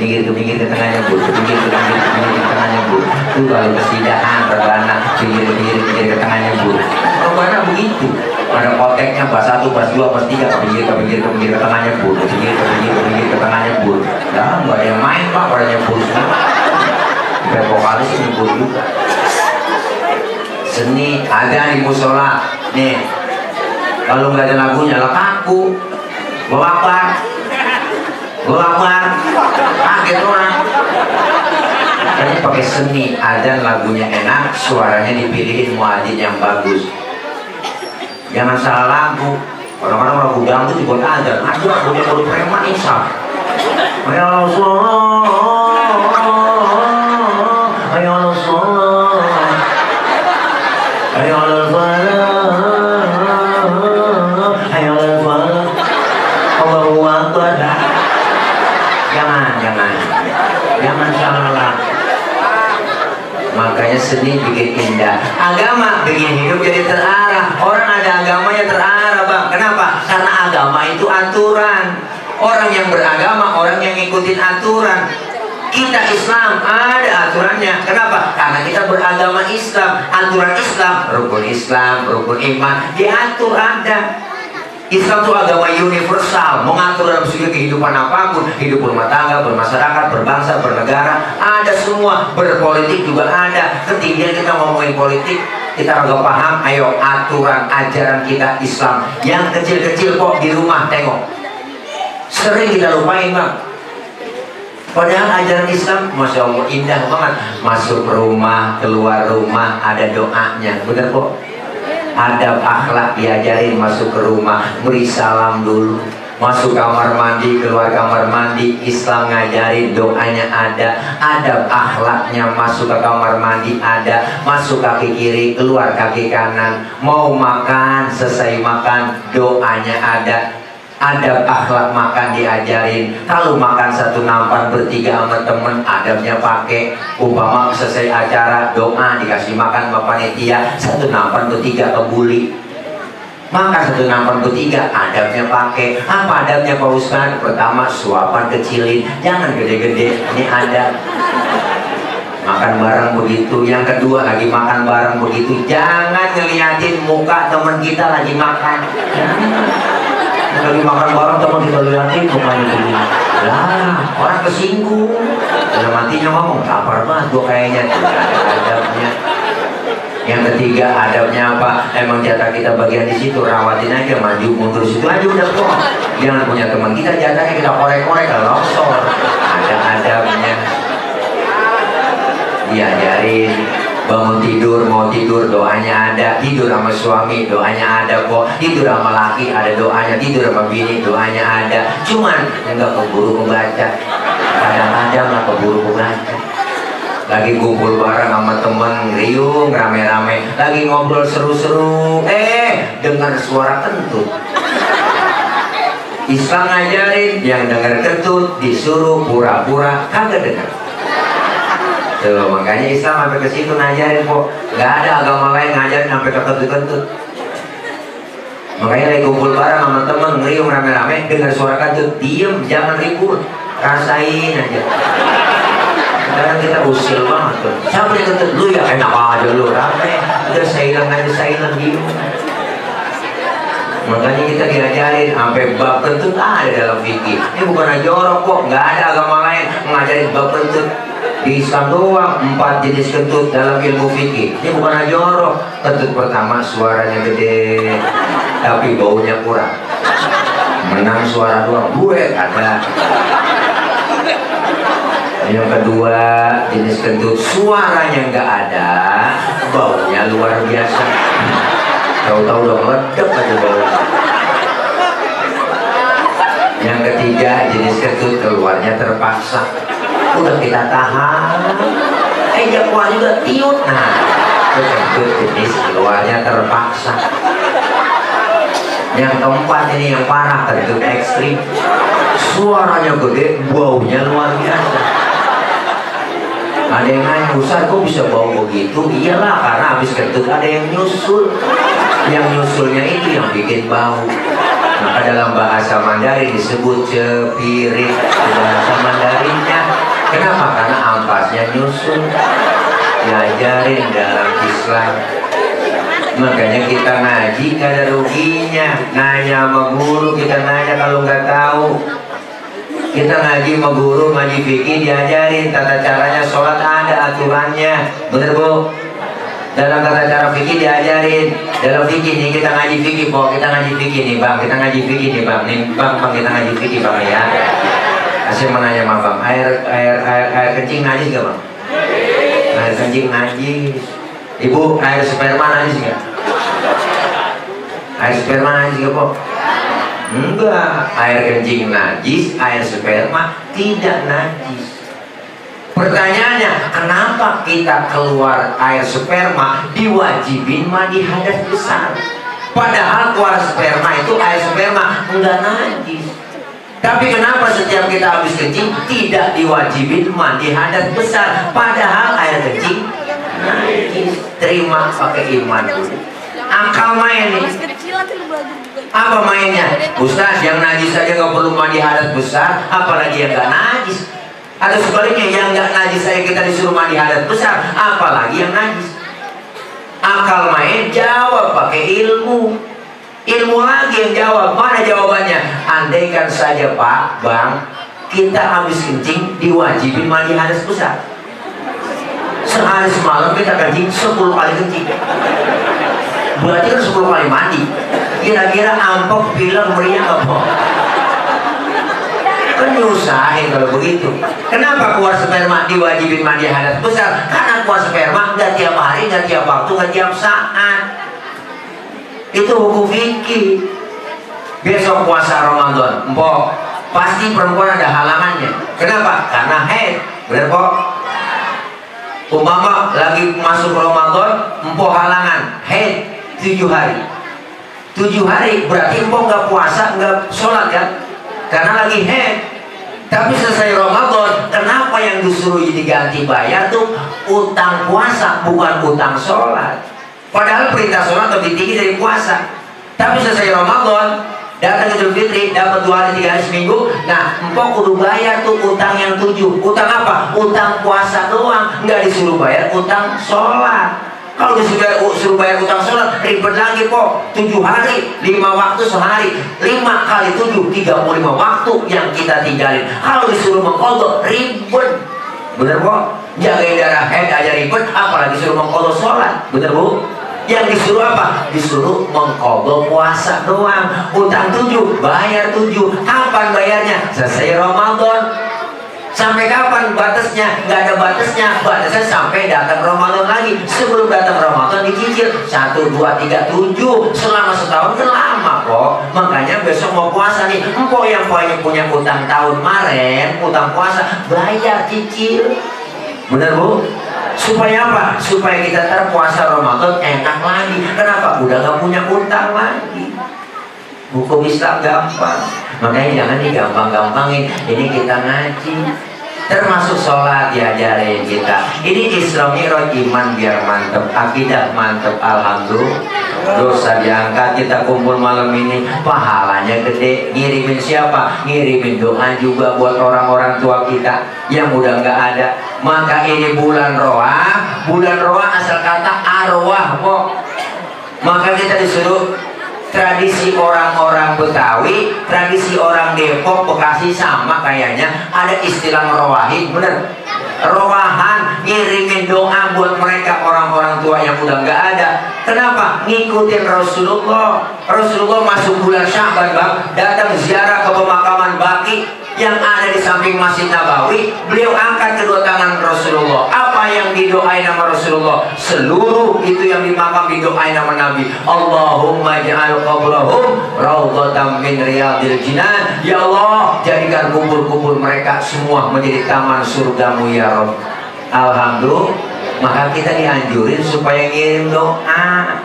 tengahnya bu, pinggir ke tengahnya bu. Itu kalau kesidahan rebana, pinggir ke tengahnya bu. Rebana begitu. Ada koteknya bas 1, bas 2, bas 3, ke pinggir ke tengahnya bu, pinggir ke tengahnya bu. Nah, nggak ada yang main pak, pada nyebur semua. Vokalis nyebur juga. Seni ada di musola nih. Kalau nggak ada lagunya lah kaku. Golapar, kaget orang. Makanya pakai seni, ada lagunya enak, suaranya dipilihin muadzin yang bagus. Jangan salah lagu. Orang-orang lagu dangdut juga ada. Ada lagunya baru preman insaf. Ya Allah. Jangan salah. Makanya seni bikin indah, agama bikin hidup jadi terarah. Orang ada agamanya terarah bang. Kenapa? Karena agama itu aturan. Orang yang beragama, orang yang ngikutin aturan. Kita Islam ada aturannya. Kenapa? Karena kita beragama Islam. Aturan Islam, rukun iman diatur ada. Islam itu agama universal, mengatur dalam segi kehidupan apapun, hidup rumah tangga, bermasyarakat, berbangsa, bernegara, ada semua. Berpolitik juga ada. Ketinggian kita ngomongin politik, kita agak paham. Ayo, aturan ajaran kita Islam. Yang kecil-kecil kok di rumah tengok, sering kita lupain bang. Padahal ajaran Islam, masya Allah indah banget. Masuk rumah, keluar rumah ada doanya, bener kok. Adab akhlak diajarin masuk ke rumah, beri salam dulu. Masuk kamar mandi, keluar kamar mandi, Islam ngajarin doanya ada. Adab akhlaknya masuk ke kamar mandi ada. Masuk kaki kiri, keluar kaki kanan. Mau makan, selesai makan, doanya ada. Adab akhlak makan diajarin. Kalau makan satu nampan bertiga sama temen, adabnya pakai. Umpama selesai acara doa dikasih makan sama panitia, satu nampan bertiga kebuli. Makan satu nampan bertiga, adabnya pakai. Apa adabnya Pak Ustaz? Pertama, suapan kecilin, jangan gede-gede. Ini adab. Makan bareng begitu. Yang kedua, lagi makan bareng begitu, jangan ngeliatin muka teman kita lagi makan. Lagi makan bareng teman kita liatin mukanya begini. Lah, orang kesinggung. Dalam hatinya ngomong, lapar banget gua kayaknya. Adabnya. Yang ketiga, adabnya apa? Emang jatah kita bagian di situ, rawatin aja, maju mundur situ aja udah kok. Jangan punya teman kita jatahnya kita korek-korek kalau longsor. Ada adabnya. Diajarin. Bangun tidur, mau tidur doanya ada. Tidur sama suami doanya ada kok. Tidur sama laki ada doanya. Tidur sama bini doanya ada. Cuman enggak keburu membaca. Kadang-kadang nggak keburu membaca. Lagi kumpul bareng sama temen, riung rame-rame, lagi ngobrol seru-seru, dengar suara kentut. Islam ngajarin yang dengar kentut disuruh pura-pura kagak dengar. Tuh, makanya Islam sampai ke situ ngajarin kok. Gak ada agama lain ngajarin sampai ke kentut-kentut. Makanya lagi kumpul bareng sama temen, ngeriung rame-rame, dengar suara kentut, diem, jangan ribut, rasain aja. Kadang kita usil banget tuh. Siapa yang kentut? Lu ya enak aja lu, rame. Udah silent aja, silent diem. Makanya kita diajarin sampai bab kentut ada dalam fikih. Ini bukan aja jorok kok, nggak ada agama lain ngajarin bab kentut. Di Islam doang 4 jenis kentut dalam ilmu fikih. Ini bukan jorok. Kentut pertama suaranya gede tapi baunya kurang. Menang suara doang, gue ada. Yang kedua jenis kentut suaranya nggak ada, baunya luar biasa. Tahu-tahu udah meledak aja baunya. Yang ketiga jenis kentut keluarnya terpaksa. Udah kita tahan, keluar juga tiut. Nah, itu kentut jenis keluarnya terpaksa. Yang keempat ini yang parah, kentut ekstrim. Suaranya gede, baunya luar biasa. Ada yang nanya, Ustaz kok bisa bau begitu? Iyalah, karena habis kentut ada yang nyusul. Yang nyusulnya itu yang bikin bau. Maka dalam bahasa Mandarin disebut cepirit. Bahasa Mandarinnya. Kenapa? Karena ampasnya nyusul. Diajarin dalam Islam. Makanya kita ngaji gak ada ruginya. Nanya sama guru, kita nanya kalau nggak tahu. Kita ngaji sama guru, ngaji fikih diajarin tata caranya sholat, ada aturannya. Bener bu? Dalam tata cara fikih diajarin. Dalam fikih nih kita ngaji fikih, po kita ngaji fikih nih bang, kita ngaji fikih nih bang, kita ngaji fikih bang ya. Saya mau nanya sama bang, air kencing najis gak bang? Air kencing najis. Ibu, air sperma najis gak? Air sperma najis gak po? Enggak, air kencing najis, air sperma tidak najis. Pertanyaannya, kenapa kita keluar air sperma diwajibin mandi hadas besar? Padahal keluar sperma itu air sperma enggak najis. Tapi kenapa setiap kita habis kencing tidak diwajibin mandi hadas besar? Padahal air kencing najis. Terima pakai iman dulu. Akal main nih. Apa mainnya? Ustaz, yang najis saja nggak perlu mandi hadas besar, apalagi yang nggak najis. Atau sebaliknya, yang nggak najis saya kita disuruh mandi hadas besar, apalagi yang najis. Akal main, jawab pakai ilmu. Ilmu lagi yang jawab. Mana jawabannya? Andaikan saja Pak, Bang, kita habis kencing diwajibin mandi hadas besar. Sehari semalam kita kencing 10 kali kencing. Berarti kan 10 kali mandi. Kira-kira ampok bilang meriah apa? Kan nyusahin kalau begitu. Kenapa keluar sperma diwajibin mandi hadas besar? Karena keluar sperma nggak tiap hari, nggak tiap waktu, nggak tiap saat. Itu hukum fikih. Besok puasa Ramadan, empok, pasti perempuan ada halangannya. Kenapa? Karena haid. Bener pok? Umpama lagi masuk Ramadan, empok halangan haid 7 hari. 7 hari berarti empok nggak puasa, nggak sholat kan? Karena lagi haid. Tapi selesai Ramadan, kenapa yang disuruh diganti bayar tuh utang puasa, bukan utang sholat? Padahal perintah sholat lebih tinggi dari puasa. Tapi selesai Ramadan, datang Idul Fitri, dapat 2 hari 3 hari seminggu. Nah, empok kudu bayar tuh utang yang 7. Utang apa? Utang puasa doang, nggak disuruh bayar utang sholat. Kalau disuruh bayar utang sholat, ribet lagi kok. 7 hari, 5 waktu sehari, 5 kali 7, 35 waktu yang kita tinggalin. Kalau disuruh mengkodok, ribet. Bener kok? Jagain darah haid aja ribet, apalagi disuruh mengkodok sholat. Bener bu? Yang disuruh apa? Disuruh mengkodok puasa doang. Utang 7, bayar 7. Kapan bayarnya? Selesai Ramadan. Sampai kapan batasnya? Nggak ada batasnya. Batasnya sampai datang Ramadan lagi. Sebelum datang Ramadan dicicil 1, 2, 3, 7 selama setahun kan lama kok. Makanya besok mau puasa nih, empok yang punya utang tahun kemarin, utang puasa, bayar cicil. Bener bu? Supaya apa? Supaya kita terpuasa Ramadan enak lagi. Kenapa? Udah nggak punya utang lagi. Hukum Islam gampang. Makanya jangan digampang-gampangin. Ini kita ngaji. Termasuk sholat diajarin kita. Ini Isra Mi'raj, iman biar mantep, akidah mantep, alhamdulillah. Dosa diangkat, kita kumpul malam ini, pahalanya gede. Ngirimin siapa? Ngirimin doa juga buat orang-orang tua kita yang udah nggak ada. Maka ini bulan Roah. Bulan Roah asal kata arwah kok. Maka kita disuruh tradisi orang-orang Betawi, tradisi orang Depok, Bekasi sama kayaknya ada istilah merowahin, bener? rowahan ngirimin doa buat mereka orang-orang tua yang udah nggak ada. Kenapa? Ngikutin Rasulullah. Rasulullah masuk bulan Sya'ban, Bang, datang ziarah ke pemakaman Baqi yang ada di samping Masjid Nabawi. Beliau angkat kedua tangan Rasulullah. Apa yang didoain nama Rasulullah? Seluruh itu yang di makam didoain nama Nabi. Allahumma ja'al qabrahum raudhatan min riyadil jinan. Ya Allah, jadikan kubur-kubur mereka semua menjadi taman surgamu ya Rabb. Alhamdulillah. Maka kita dianjurin supaya ngirim doa.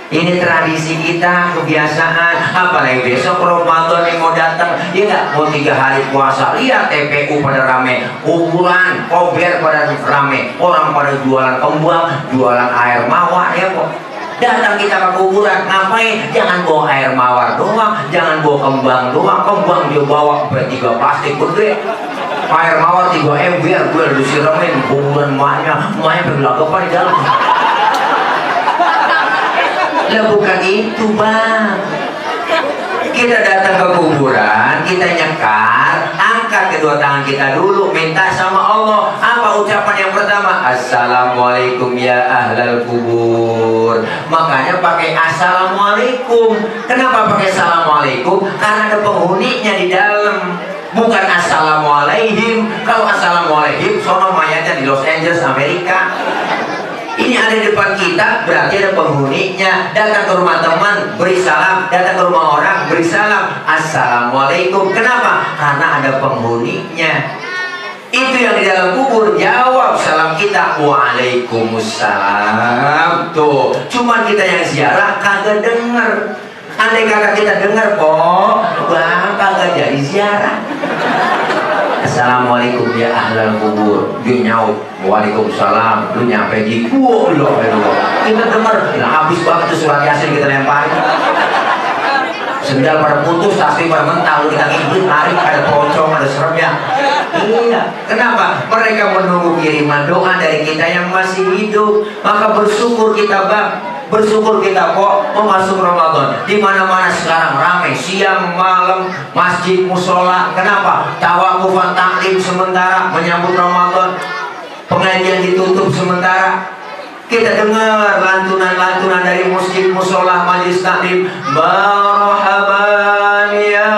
Ini tradisi kita, kebiasaan. Apalagi besok Ramadan yang mau datang, ya nggak mau 3 hari puasa. Lihat TPU pada rame, kuburan, kober pada rame, orang pada jualan kembang, jualan air mawar, ya kok. Datang kita ke kuburan, ngapain? Jangan bawa air mawar doang, jangan bawa kembang doang. Kembang dia bawa 3 plastik gede, air mawar 3 ember, gue disiramin kuburan emaknya berlagapan di dalam. Lah bukan itu, Bang. Kita datang ke kuburan, kita nyekar, angkat kedua tangan kita dulu, minta sama Allah. Apa ucapan yang pertama? Assalamualaikum ya ahlal kubur. Makanya pakai assalamualaikum. Kenapa pakai assalamualaikum? Karena ada penghuninya di dalam. Bukan assalamualaikum. Kalau assalamualaikum, sono mayatnya di Los Angeles, Amerika. Ini ada di depan kita, berarti ada penghuninya. Datang ke rumah teman, beri salam. Datang ke rumah orang, beri salam. Assalamualaikum. Kenapa? Karena ada penghuninya. Itu yang di dalam kubur, jawab salam kita, waalaikumsalam. Tuh, cuma kita yang ziarah kagak denger. Andai kata kita dengar kok, Bang, kagak jadi ziarah. Assalamualaikum ya ahlal kubur. Dia nyaut, waalaikumsalam. Lu nyampe di loh. Kita dengar, nah habis banget tuh surat Yasin kita lempar. Sendal pada putus, tasbih pada mental. Kita ngikut, tarik, ada pocong, ada seremnya. Iya, kenapa? Mereka menunggu kiriman doa dari kita yang masih hidup. Maka bersyukur kita, Bang. Bersyukur kita kok mau masuk Ramadan. Di mana-mana sekarang ramai, siang malam, masjid, musola. Kenapa? Tawakufan taklim sementara menyambut Ramadan. Pengajian ditutup sementara. Kita dengar lantunan-lantunan dari masjid, musola, majelis taklim. Marhaban ya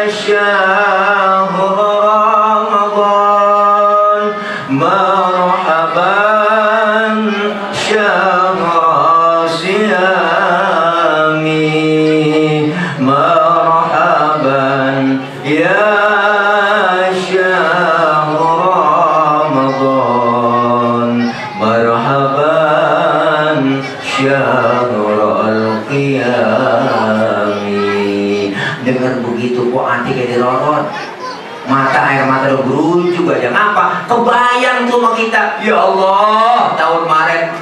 syahrul Ramadan, marhaban syahrul siyami, marhaban ya syahrul Ramadan, marhaban syahrul qiyami. Dengar begitu kok hati kayak dirorot, mata air mata udah berujuk aja. Ngapa? Kebayang tuh sama kita. Ya Allah, tahun kemarin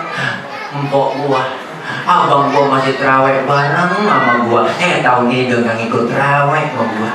empok gua, abang gua masih terawih bareng sama gua. Tahun ini udah gak ngikut terawih sama gua.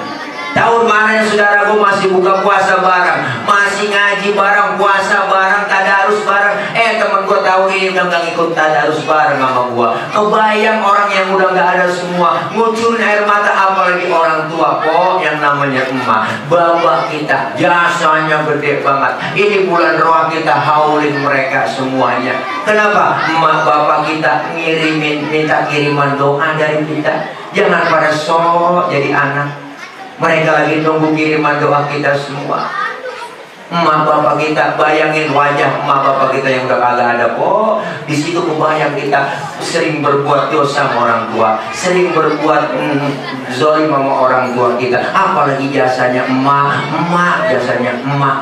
Tahun kemarin saudara gua masih buka puasa bareng, masih ngaji bareng, puasa bareng, tadarus bareng. Temen gua tahun ini udah gak ngikut tadarus bareng sama gua. Kebayang orang yang udah gak ada semua, ngucurin air mata. Apalagi orang tua kok yang namanya emak, bapak kita jasanya gede banget. Ini bulan roh kita haulin mereka semuanya. Kenapa? Emak bapak kita ngirimin, minta kiriman doa dari kita. Jangan pada sok jadi anak. Mereka lagi nunggu kiriman doa kita semua. Emak bapak kita, bayangin wajah emak bapak kita yang udah kagak ada kok. Di situ kebayang kita sering berbuat dosa sama orang tua, sering berbuat zolim sama orang tua kita. Apalagi jasanya emak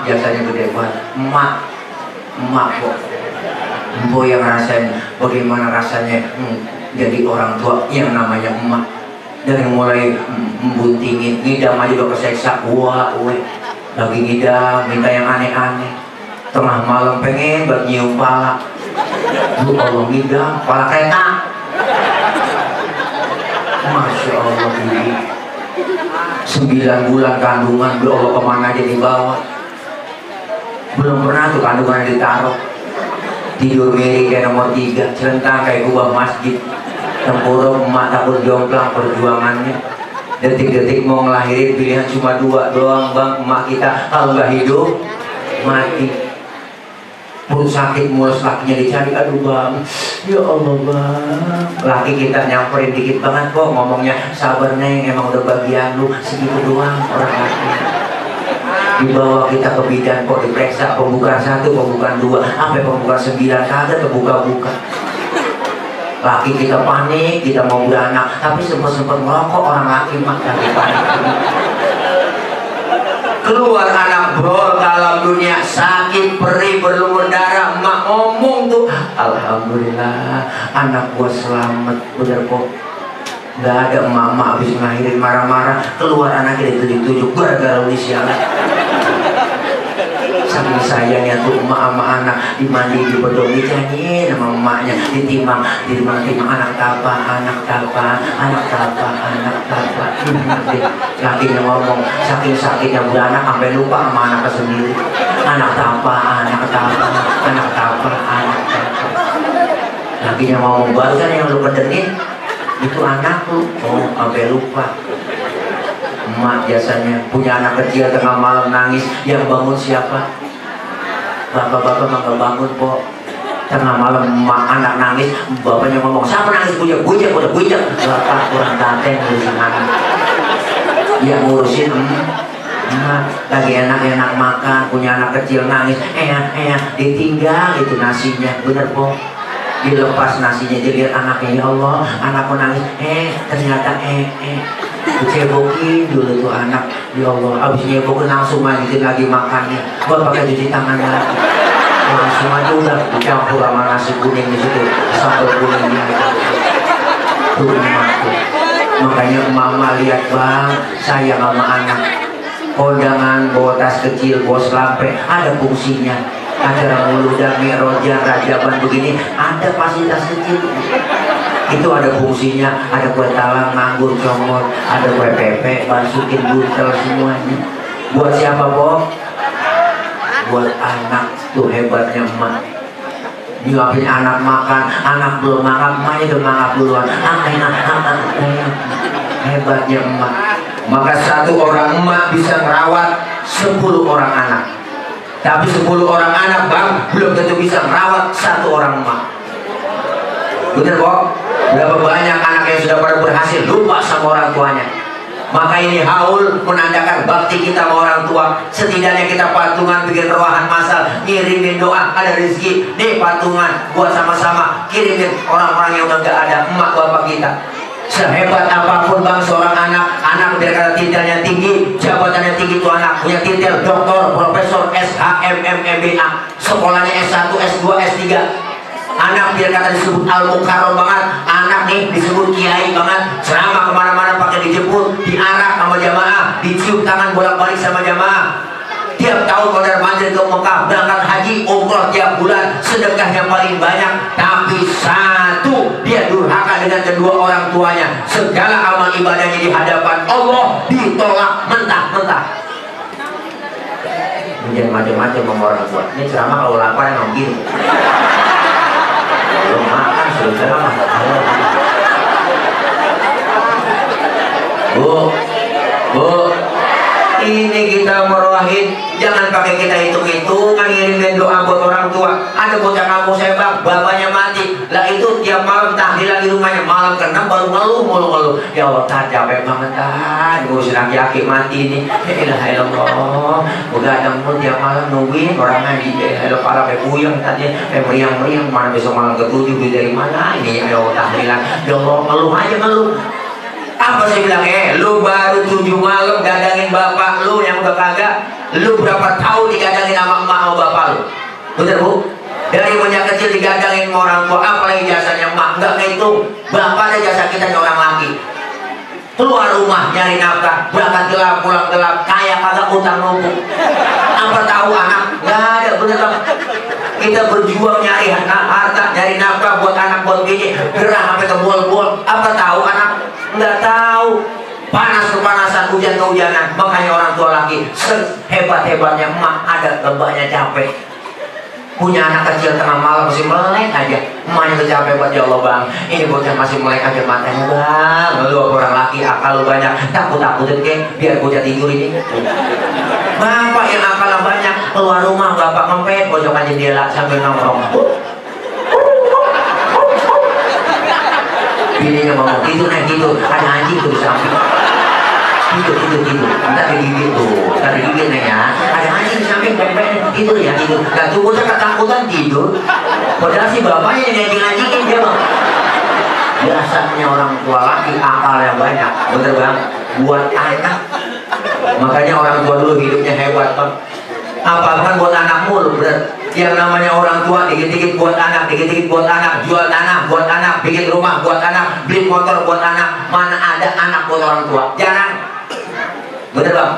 jasanya gede banget. Emak kok. Empo yang rasain bagaimana rasanya jadi orang tua yang namanya emak. Dari mulai membuntingin, ngidam aja udah keseksa. Wah, lagi ngidam, minta yang aneh-aneh. Tengah malam pengen buat nyium pala. Lu kalau ngidam, pala kereta. Masya Allah ini 9 bulan kandungan, belum Allah kemana aja dibawa. Belum pernah tuh kandungannya ditaruh. Tidur miring kayak nomor 3, celentang kayak kubah masjid. Tempurung emak takut jomplang perjuangannya. Detik-detik mau ngelahirin pilihan cuma 2 doang, Bang. Emak kita kalau nggak hidup mati. Perut sakit, mulus lakinya dicari, aduh bang, ya Allah bang. Laki kita nyamperin dikit banget kok, ngomongnya sabar neng, emang udah bagian lu, segitu doang orang laki. Dibawa kita ke bidan kok diperiksa, pembukaan 1, pembukaan 2, sampai pembukaan 9 kagak terbuka-buka. Laki kita panik, kita mau beranak, tapi sempet-sempet ngerokok orang laki mah lagi panik. Keluar anak brol ke alam dunia, sakit perih berlumur darah, emak ngomong tuh, alhamdulillah anak gua selamat. Bener kok, nggak ada emak-emak habis ngelahirin marah-marah, keluar anaknya ditunjuk-tunjuk gara-gara udah sialan. Saking sayangnya tuh emak sama anak, dimandi di bedong, dinyanyiin sama emaknya, ditimbang anak tapa. Lakinya ngomong, saking sakitnya beranak sampai lupa sama anaknya sendiri. Anak tapa. Lakinya ngomong, barusan yang lu kedenin itu anak lu, oh sampai lupa. Emak biasanya punya anak kecil tengah malam nangis, yang bangun siapa? Bapak-bapak mah bangun kok. Tengah malam emak anak nangis, bapaknya ngomong, siapa nangis? Bujak. Bapak kurang telaten ngurusin anak. Yang ngurusin emak lagi enak-enak makan, punya anak kecil nangis, ditinggal itu nasinya, bener kok. Dilepas nasinya, jadi anaknya, ya Allah anakku nangis, ternyata cebokin dulu tuh anak, ya Allah. Abis nyebokin langsung lanjutin lagi makannya, buat pakai cuci tangan lagi, langsung aja udah dicampur sama nasi kuning di situ, sambal kuningnya tuh emak tuh. Makanya mama lihat bang, sayang sama anak, kondangan bawa tas kecil, bawa selampe, ada fungsinya. Acara muludan, mi'rojan, rajaban begini, ada fasilitas kecil. Itu ada fungsinya, ada kue talang, nganggur, comot, ada kue pepe, basukin buntel semuanya. Buat siapa, Bob? Buat anak, tuh hebatnya emak. Nyuapin anak makan, anak belum makan, emaknya udah makan duluan. Hebatnya emak. Maka satu orang emak bisa merawat 10 orang anak. Tapi 10 orang anak bang, belum tentu bisa merawat 1 orang emak. Bener kok? Berapa banyak anak yang sudah pada berhasil lupa sama orang tuanya. Maka ini haul menandakan bakti kita sama orang tua. Setidaknya kita patungan bikin ruahan masal, ngirimin doa, ada rezeki. Nih patungan buat sama-sama kirimin orang-orang yang udah gak ada, emak bapak kita. Sehebat apapun bang seorang anak biar kata titelnya tinggi, jabatannya tinggi, itu anak punya titel doktor, profesor, SHM, MBA, sekolahnya S1, S2, S3. Anak biar kata disebut al-mukarram banget, anak nih disebut kiai banget, ceramah kemana-mana pakai dijemput, diarak sama jamaah, dicium tangan bolak-balik sama jamaah. Tiap tahun mondar mandir ke Mekah, berangkat haji, umroh tiap bulan, sedekah yang paling banyak. Tapi satu, dia durhaka dengan kedua orang tuanya. Segala amal ibadahnya di hadapan Allah ditolak mentah-mentah. Jangan macam-macam sama orang tua. Ini ceramah kalau lapar emang gini. Belum makan sudah ceramah. Bu, ini kita meruahin, jangan pakai kita hitung-hitungan ngirimin doa buat orang tua. Ada bocah kampung saya bang, bapaknya mati, lah itu tiap malam tahlilan di rumahnya, malam ke-6 baru ngeluh. Ya Allah, capek banget kan, ngurusin aki-aki mati ini. Ya ilah, begadang pun tiap malam nungguin orang ngaji. Ya Allah, parah kayak puyeng tadi, kayak meriang-meriang, mana besok malam ke-7 dari mana ini? Ya Allah, tahlilan, ya Allah, ngeluh aja ngeluh. Apa saya bilang, lu baru 7 malam gadangin bapak lu yang udah kagak. Lu berapa tahun digadangin sama emak sama bapak lu? Bener bu? Dari banyak kecil digadangin sama orang tua, apalagi jasanya emak. Enggak ngitung, bapak ada jasa kita orang laki. Keluar rumah nyari nafkah, berangkat gelap, pulang gelap, kaya kagak utang numpuk. Apa tahu anak? Nggak ada, bener bang. Kita berjuang nyari harta, nyari nafkah buat anak, buat bini, gerah sampai ke bol-bol. Apa tahu anak? Nggak tahu. Panas kepanasan, hujan kehujanan. Makanya orang tua laki sehebat-hebatnya emak ada lebahnya capek. Punya anak kecil tengah malam masih melek aja, emaknya udah capek buat ya Allah bang, ini bocah masih melek aja matanya bang. Lu orang laki akal lu banyak, takut-takutin ke biar bocah tidur ini. Bapak yang akalnya banyak, keluar rumah bapak ngempet pojokan jendela sambil nongkrong. Bininya ngomong tidur naik tidur, ada anjing tuh di samping. Tidur. Ntar digigit tuh, ntar digigit nih ya. Ada anjing di samping, tidur ya tidur. Gak tunggu saya ketakutan tidur. Padahal si bapaknya yang anjingin dia bang. Biasanya orang tua laki akal yang banyak, bener bang. Buat anak, makanya orang tua dulu hidupnya hebat bang. Apa buat anak mulu bener. Yang namanya orang tua dikit-dikit buat anak, dikit-dikit buat anak, jual tanah buat anak, bikin rumah buat anak, beli motor buat anak. Mana ada anak buat orang tua? Jarang. Bener bang?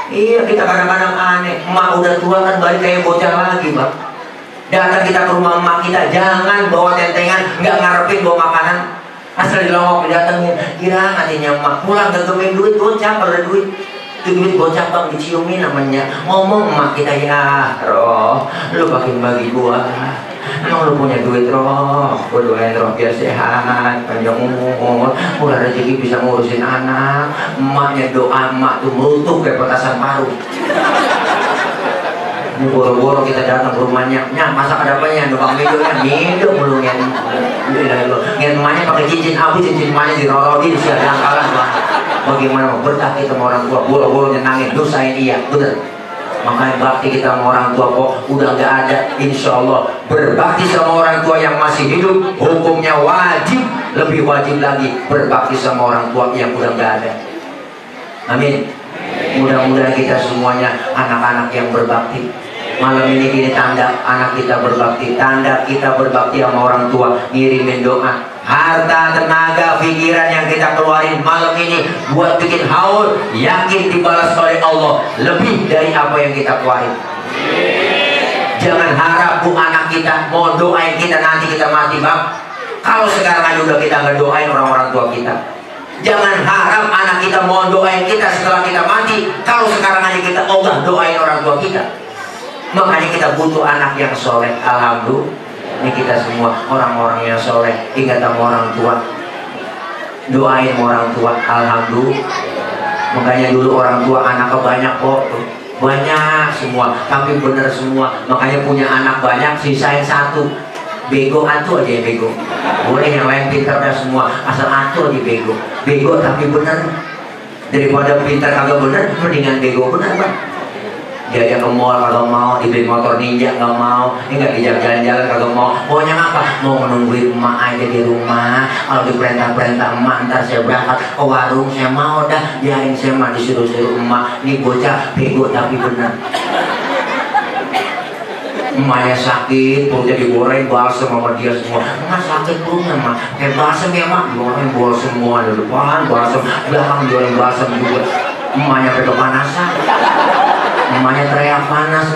Iya, kita kadang-kadang aneh. Emak udah tua kan balik kayak bocah lagi bang. Datang kita ke rumah emak kita, jangan bawa tentengan, nggak ngarepin bawa makanan. Asal dilongok didatengin, kira hatinya emak pulang gak kemin duit, gocap ada duit. Itu duit gocap bang, diciumin namanya. Ngomong emak kita, ya Roh, lu pakai bagi gua. Emang lu punya duit Roh, gua doain Roh biar sehat, panjang umur, murah rezeki bisa ngurusin anak. Emaknya doa emak tuh merutuh kayak petasan paru. Ini boro-boro kita datang ke rumahnya, masak ada apanya, tukang videonya, hidup mulu ngen emaknya pakai cincin abu, cincin emaknya dirorodi, siap angkalan bang. Bagaimana berkah kita sama orang tua, boro-boro nyenangin, dosain iya, bener. Makanya bakti kita sama orang tua kok udah gak ada. Insya Allah berbakti sama orang tua yang masih hidup hukumnya wajib, lebih wajib lagi berbakti sama orang tua yang udah gak ada. Amin. Mudah-mudahan kita semuanya anak-anak yang berbakti. Malam ini gini tanda anak kita berbakti, tanda kita berbakti sama orang tua, ngirimin doa, harta, tenaga, pikiran yang kita keluarin malam ini buat bikin haul, yakin dibalas oleh Allah lebih dari apa yang kita keluarin. Jangan harap bu anak kita mau doain kita nanti kita mati bang. Kalau sekarang aja udah kita ngedoain orang-orang tua kita. Jangan harap anak kita mau doain kita setelah kita mati. Kalau sekarang aja kita ogah doain orang tua kita. Makanya kita butuh anak yang soleh. Alhamdulillah, ini kita semua orang-orang yang soleh. Ingat sama orang tua, doain orang tua. Alhamdulillah. Makanya dulu orang tua anaknya banyak kok, banyak semua, tapi bener semua. Makanya punya anak banyak, sisain satu. Bego atu aja yang bego. Boleh yang lain pintarnya semua, asal atu aja bego. Bego tapi bener. Daripada pintar kagak bener, mendingan bego bener bang. Diajak ke mall kalau mau, dibeli motor ninja nggak mau, nggak dijak jalan-jalan kalau mau. Pokoknya apa? Mau menungguin emak aja di rumah. Kalau diperintah-perintah emak, ntar saya berangkat ke warung, saya mau dah. Biarin saya mah disuruh-suruh emak. Ini bocah bego tapi bener. Emaknya sakit, perutnya digoreng, balsem sama dia semua. Emak sakit perutnya mak, kayak balsem ya mak, digoreng balsem semua di depan, balsem belakang digoreng balsem juga. Emaknya sampai kepanasan. Emaknya teriak panas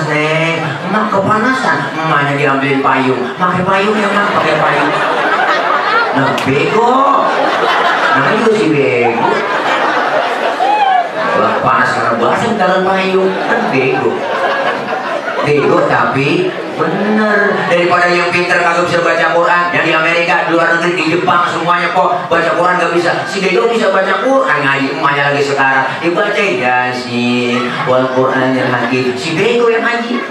neng, emak kepanasan. Emaknya diambilin payung, pakai payung ya mak, pakai payung. Nah bego, namanya juga si bego. Wah panas karena balsem dalam payung, kan bego. Bego tapi bener. Daripada yang pinter kagak bisa baca Quran, yang di Amerika, di luar negeri, di Jepang semuanya kok baca Quran gak bisa. Si bego bisa baca Quran, ngaji emaknya lagi sekarang dibacain Yasin wal Quranil Hakim. Si bego yang ngaji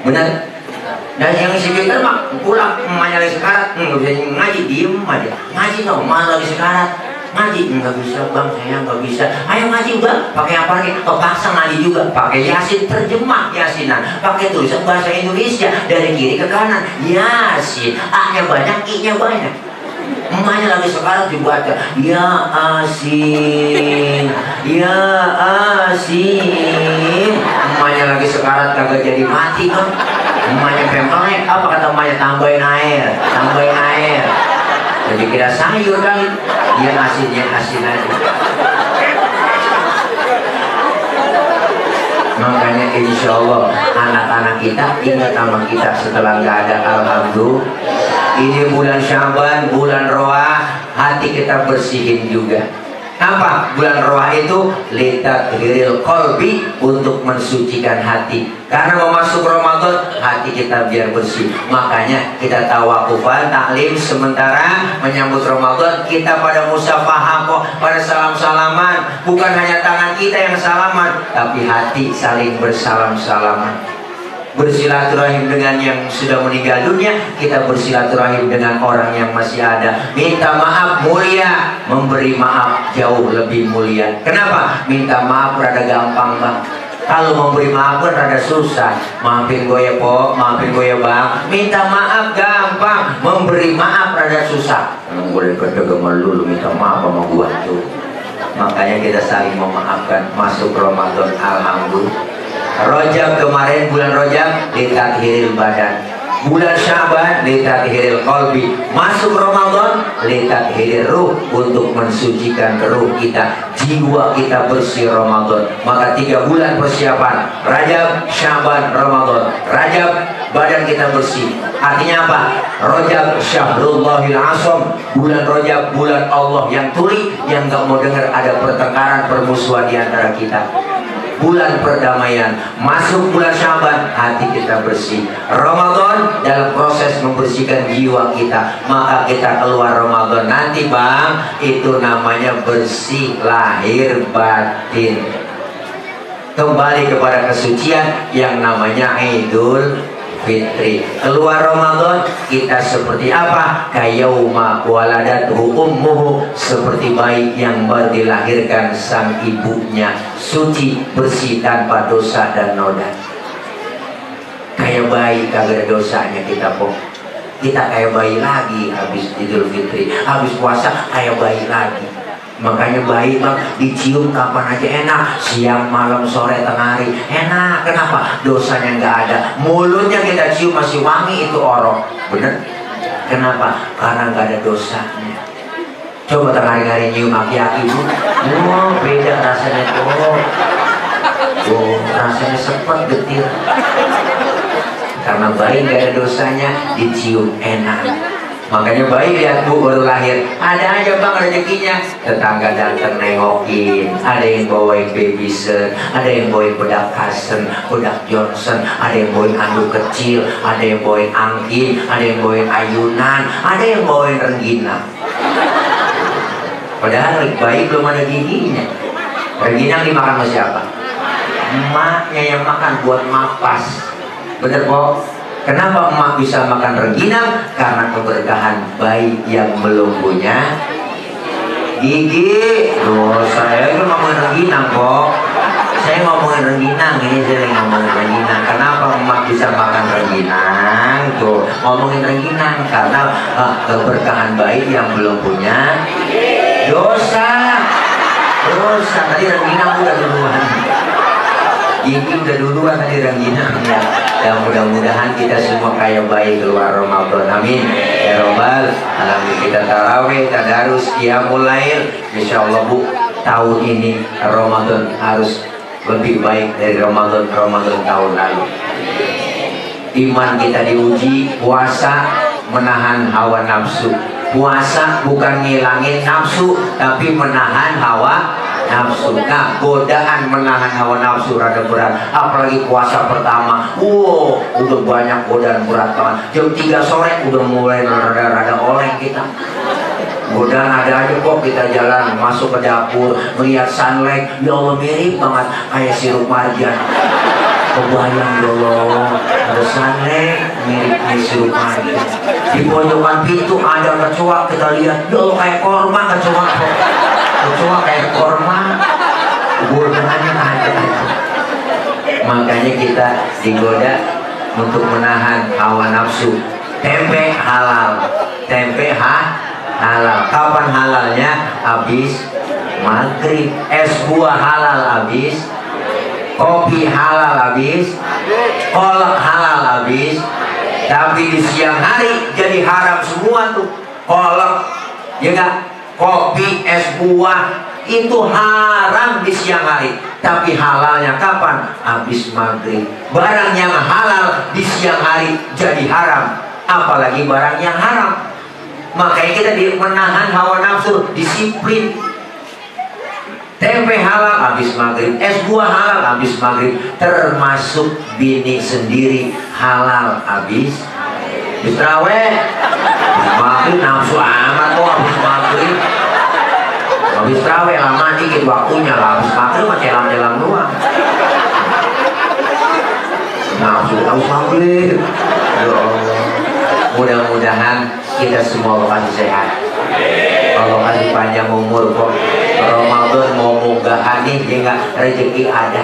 bener. Dan yang si pinter mah pulang emaknya lagi sekarat, nggak bisa ngaji, diem aja ngaji. Tau emak lagi sekarat ngaji, nggak bisa bang, saya nggak bisa. Ayo ngaji bang, pakai apa lagi? Kepaksa ngaji juga, pakai Yasin, terjemah Yasinan, pakai tulisan bahasa Indonesia dari kiri ke kanan. Yasin, A-nya banyak, I-nya banyak. Emaknya lagi sekarang dibaca Ya Asin, Ya Asin. Emaknya lagi sekarat kagak jadi mati bang. Emaknya pempelek, apa kata emaknya? Tambahin air, tambahin air. Jadi kira sayur kali. Dia asin aja. Makanya insya Allah anak-anak kita ingat sama kita setelah nggak ada. Alhamdulillah. Ini bulan Syaban, bulan Roah, hati kita bersihin juga. Apa? Bulan Roha itu litathiril qalbi, untuk mensucikan hati. Karena mau masuk Ramadan, hati kita biar bersih. Makanya kita tawakufan, taklim sementara menyambut Ramadan. Kita pada musafahah kok, pada salam-salaman. Bukan hanya tangan kita yang salaman, tapi hati saling bersalam-salaman. Bersilaturahim dengan yang sudah meninggal dunia, kita bersilaturahim dengan orang yang masih ada. Minta maaf mulia, memberi maaf jauh lebih mulia. Kenapa? Minta maaf rada gampang bang. Kalau memberi maaf pun rada susah. Maafin gue ya po, maafin gue ya bang. Minta maaf gampang, memberi maaf rada susah. Emang gue daripada gemar lu minta maaf sama gue tuh. Makanya kita saling memaafkan. Masuk Ramadan, alhamdulillah. Rojab kemarin, bulan Rojab litathiril badan, bulan Syaban litathiril qalbi. Masuk Ramadan litathiril ruh, untuk mensucikan ruh kita, jiwa kita bersih Ramadan. Maka 3 bulan persiapan, Rajab, Syaban, Ramadan. Rajab badan kita bersih. Artinya apa? Rojab Syahrullahil Asam, bulan Rojab bulan Allah yang tuli, yang gak mau dengar ada pertengkaran, permusuhan di antara kita. Bulan perdamaian. Masuk bulan Syaban, hati kita bersih. Ramadan dalam proses membersihkan jiwa kita. Maka kita keluar Ramadan nanti bang, itu namanya bersih lahir batin. Kembali kepada kesucian yang namanya Idul Fitri. Keluar Ramadan kita seperti apa? Kayauma waladathu ummuhu, seperti bayi yang baru dilahirkan sang ibunya, suci, bersih, tanpa dosa dan noda. Kayak bayi kagak ada dosanya kita po. Kita kayak bayi lagi habis Idul Fitri, habis puasa kayak bayi lagi. Makanya bayi bang dicium kapan aja enak, siang, malam, sore, tengah hari enak. Kenapa? Dosanya nggak ada. Mulutnya kita cium masih wangi, itu orok. Bener? Kenapa? Karena nggak ada dosanya. Coba tengah hari nyium aki-aki bu, oh beda rasanya tuh. Oh rasanya sepet getir. Karena bayi nggak ada dosanya, dicium enak. Makanya bayi lihat bu baru lahir, ada aja bang rezekinya. Tetangga datang nengokin, ada yang bawain babysitter, ada yang bawain bedak Kasen, bedak Johnson, ada yang bawain anduk kecil, ada yang bawain angkin, ada yang bawain ayunan, ada yang bawain rengginang. Padahal bayi belum ada giginya. Rengginang dimakan sama siapa? Emaknya yang makan buat mapas. Bener kok? Kenapa emak bisa makan rengginang? Karena keberkahan bayi yang belum punya gigi. Loh, saya itu ngomongin rengginang kok. Saya ngomongin rengginang, ini saya ngomongin rengginang. Kenapa emak bisa makan rengginang? Tuh, ngomongin rengginang karena keberkahan bayi yang belum punya dosa. Dosa, tadi rengginang udah duluan. Gigi udah duluan tadi rengginang ya. Dan mudah-mudahan kita semua kayak bayi keluar Ramadan. Amin ya robbal alamin. Kita tarawih, tadarus, qiyamul lail. Insya Allah bu, tahun ini Ramadan harus lebih baik dari Ramadan tahun lalu. Iman kita diuji. Puasa menahan hawa nafsu. Puasa bukan ngilangin nafsu, tapi menahan hawa nafsu. Nah, godaan menahan hawa nafsu rada berat. Apalagi puasa pertama, wow, udah banyak godaan berat banget. Jam 3 sore udah mulai rada-rada oleng kita. Godaan ada aja kok. Kita jalan masuk ke dapur, melihat sunlight, ya Allah mirip banget kayak sirup marjan. Kebayang ya Allah, ada sunlight mirip sirup marjan. Di pojokan pintu ada kecoa, kita lihat, ya Allah kayak korma kecoa kok. Kecoa kayak korma, gulanya ada. Makanya kita digoda untuk menahan hawa nafsu. Tempe halal, tempe halal. Kapan halalnya? Habis maghrib. Es buah halal habis, kopi halal habis, kolak halal habis. Tapi di siang hari jadi haram semua tuh. Kolak, ya enggak? Kopi, es buah itu haram di siang hari. Tapi halalnya kapan? Habis maghrib. Barang yang halal di siang hari jadi haram, apalagi barang yang haram. Makanya kita menahan hawa nafsu, disiplin. Tempe halal habis maghrib, es buah halal habis maghrib, termasuk bini sendiri halal habis terawih. Maghrib nafsu amat kok habis maghrib. Habis terawih lama dikit waktunya lah, habis maghrib mah celam-celam doang. Nafsu habis maghrib. Ya Allah. Mudah-mudahan kita semua Allah kasih sehat. Allah kasih panjang umur kok. Ramadan mau munggahan nih, hingga rezeki ada.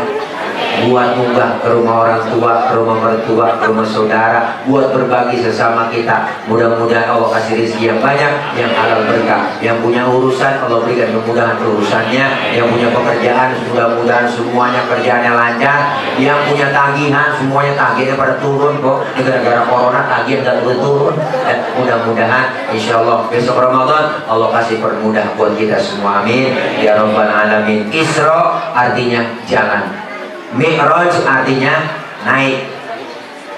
Buat munggah ke rumah orang tua, ke rumah mertua, ke rumah saudara, buat berbagi sesama kita. Mudah-mudahan Allah kasih rezeki yang banyak, yang halal berkah. Yang punya urusan Allah berikan kemudahan urusannya. Yang punya pekerjaan mudah-mudahan semuanya kerjaannya lancar. Yang punya tagihan semuanya tagihnya pada turun kok. Gara-gara corona tagihan nggak turun-turun. Mudah-mudahan insya Allah besok Ramadan Allah kasih permudah buat kita semua, amin ya rabbal alamin. Isra artinya jalan, Mi'raj artinya naik.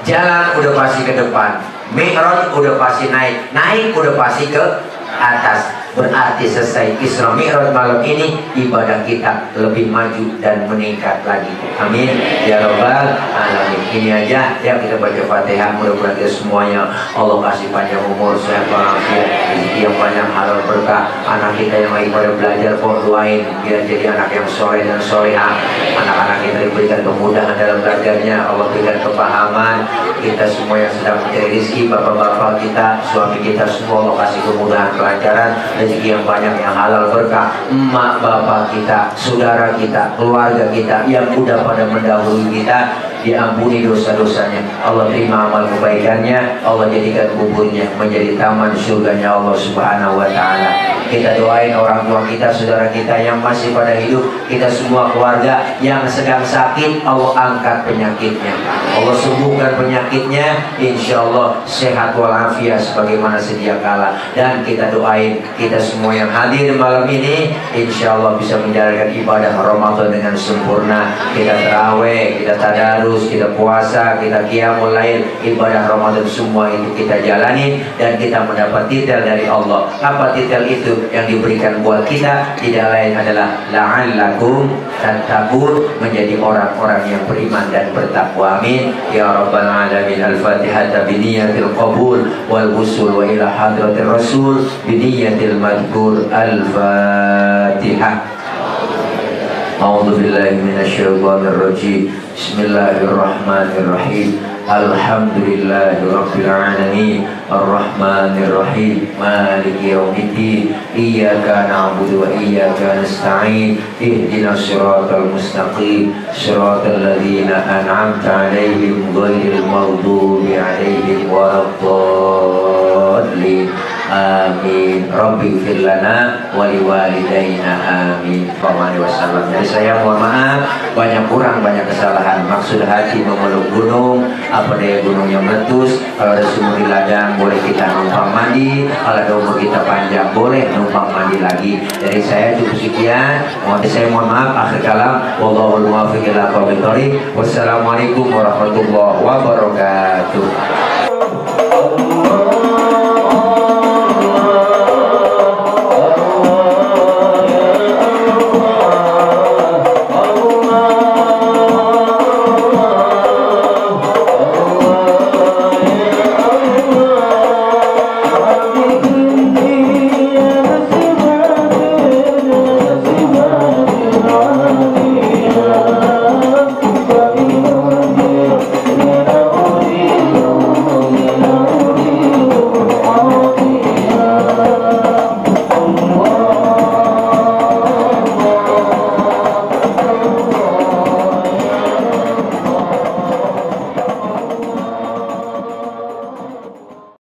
Jalan udah pasti ke depan, Mi'raj udah pasti naik, naik udah pasti ke atas. Berarti selesai Isra Mi'raj malam ini, ibadah kita lebih maju dan meningkat lagi, amin ya rabbal alamin. Ini aja yang kita baca Fatihah. Mudah-mudahan kita semuanya Allah kasih panjang umur, sehat walafiat, rezeki yang banyak, halal berkah. Anak kita yang lagi pada belajar kok doain biar jadi anak yang soleh dan solehah. Anak-anak kita diberikan kemudahan dalam belajarnya, Allah berikan kepahaman. Kita semua yang sedang mencari rezeki, bapak-bapak kita, suami kita semua Allah kasih kemudahan, kelancaran, rezeki yang banyak, yang halal berkah. Emak bapak kita, saudara kita, keluarga kita yang udah pada mendahului kita, diampuni dosa-dosanya, Allah terima amal kebaikannya, Allah jadikan kuburnya menjadi taman surganya Allah Subhanahu wa ta'ala. Kita doain orang tua kita, saudara kita yang masih pada hidup, kita semua keluarga yang sedang sakit, Allah angkat penyakitnya, Allah sembuhkan penyakitnya, insya Allah sehat walafiat sebagaimana sedia kala. Dan kita doain kita semua yang hadir malam ini, insya Allah bisa menjalankan ibadah Ramadan dengan sempurna. Kita tarawih, kita tadarus, kita puasa, kita qiyamul lail, ibadah Ramadan semua itu kita jalani dan kita mendapat titel dari Allah. Apa titel itu yang diberikan buat kita? Tidak lain adalah la'allakum tattaqun, menjadi orang-orang yang beriman dan bertakwa, amin ya rabbal alamin. Al-Fatihah biniyatil qabul wal wusul wa ila hadratir rasul biniyatil madhkur. Al-Fatihah. A'udzu billahi minasyaitonir rajim. Bismillahirrahmanirrahim. Alhamdulillahi rabbil alamin. Arrahmanir rahim. Maliki yaumiddin. Iyyaka na'budu wa iyyaka nasta'in. Ihdinas siratal mustaqim. Siratal ladzina an'amta 'alaihim ghairil maghdubi 'alaihim waladdallin. Amin. Rabbi ighfir lana wa liwalidayna, amin. Wasallam. Dari saya mohon maaf, banyak kurang, banyak kesalahan. Maksud hati memeluk gunung, apa daya gunungnya meletus. Kalau ada sumur di ladang boleh kita numpang mandi, kalau ada umur kita panjang boleh numpang mandi lagi. Dari saya cukup sekian. Saya mohon maaf, akhir kalam. Wallahul muwaffiq ila aqwamit thoriq. Wassalamualaikum warahmatullahi wabarakatuh.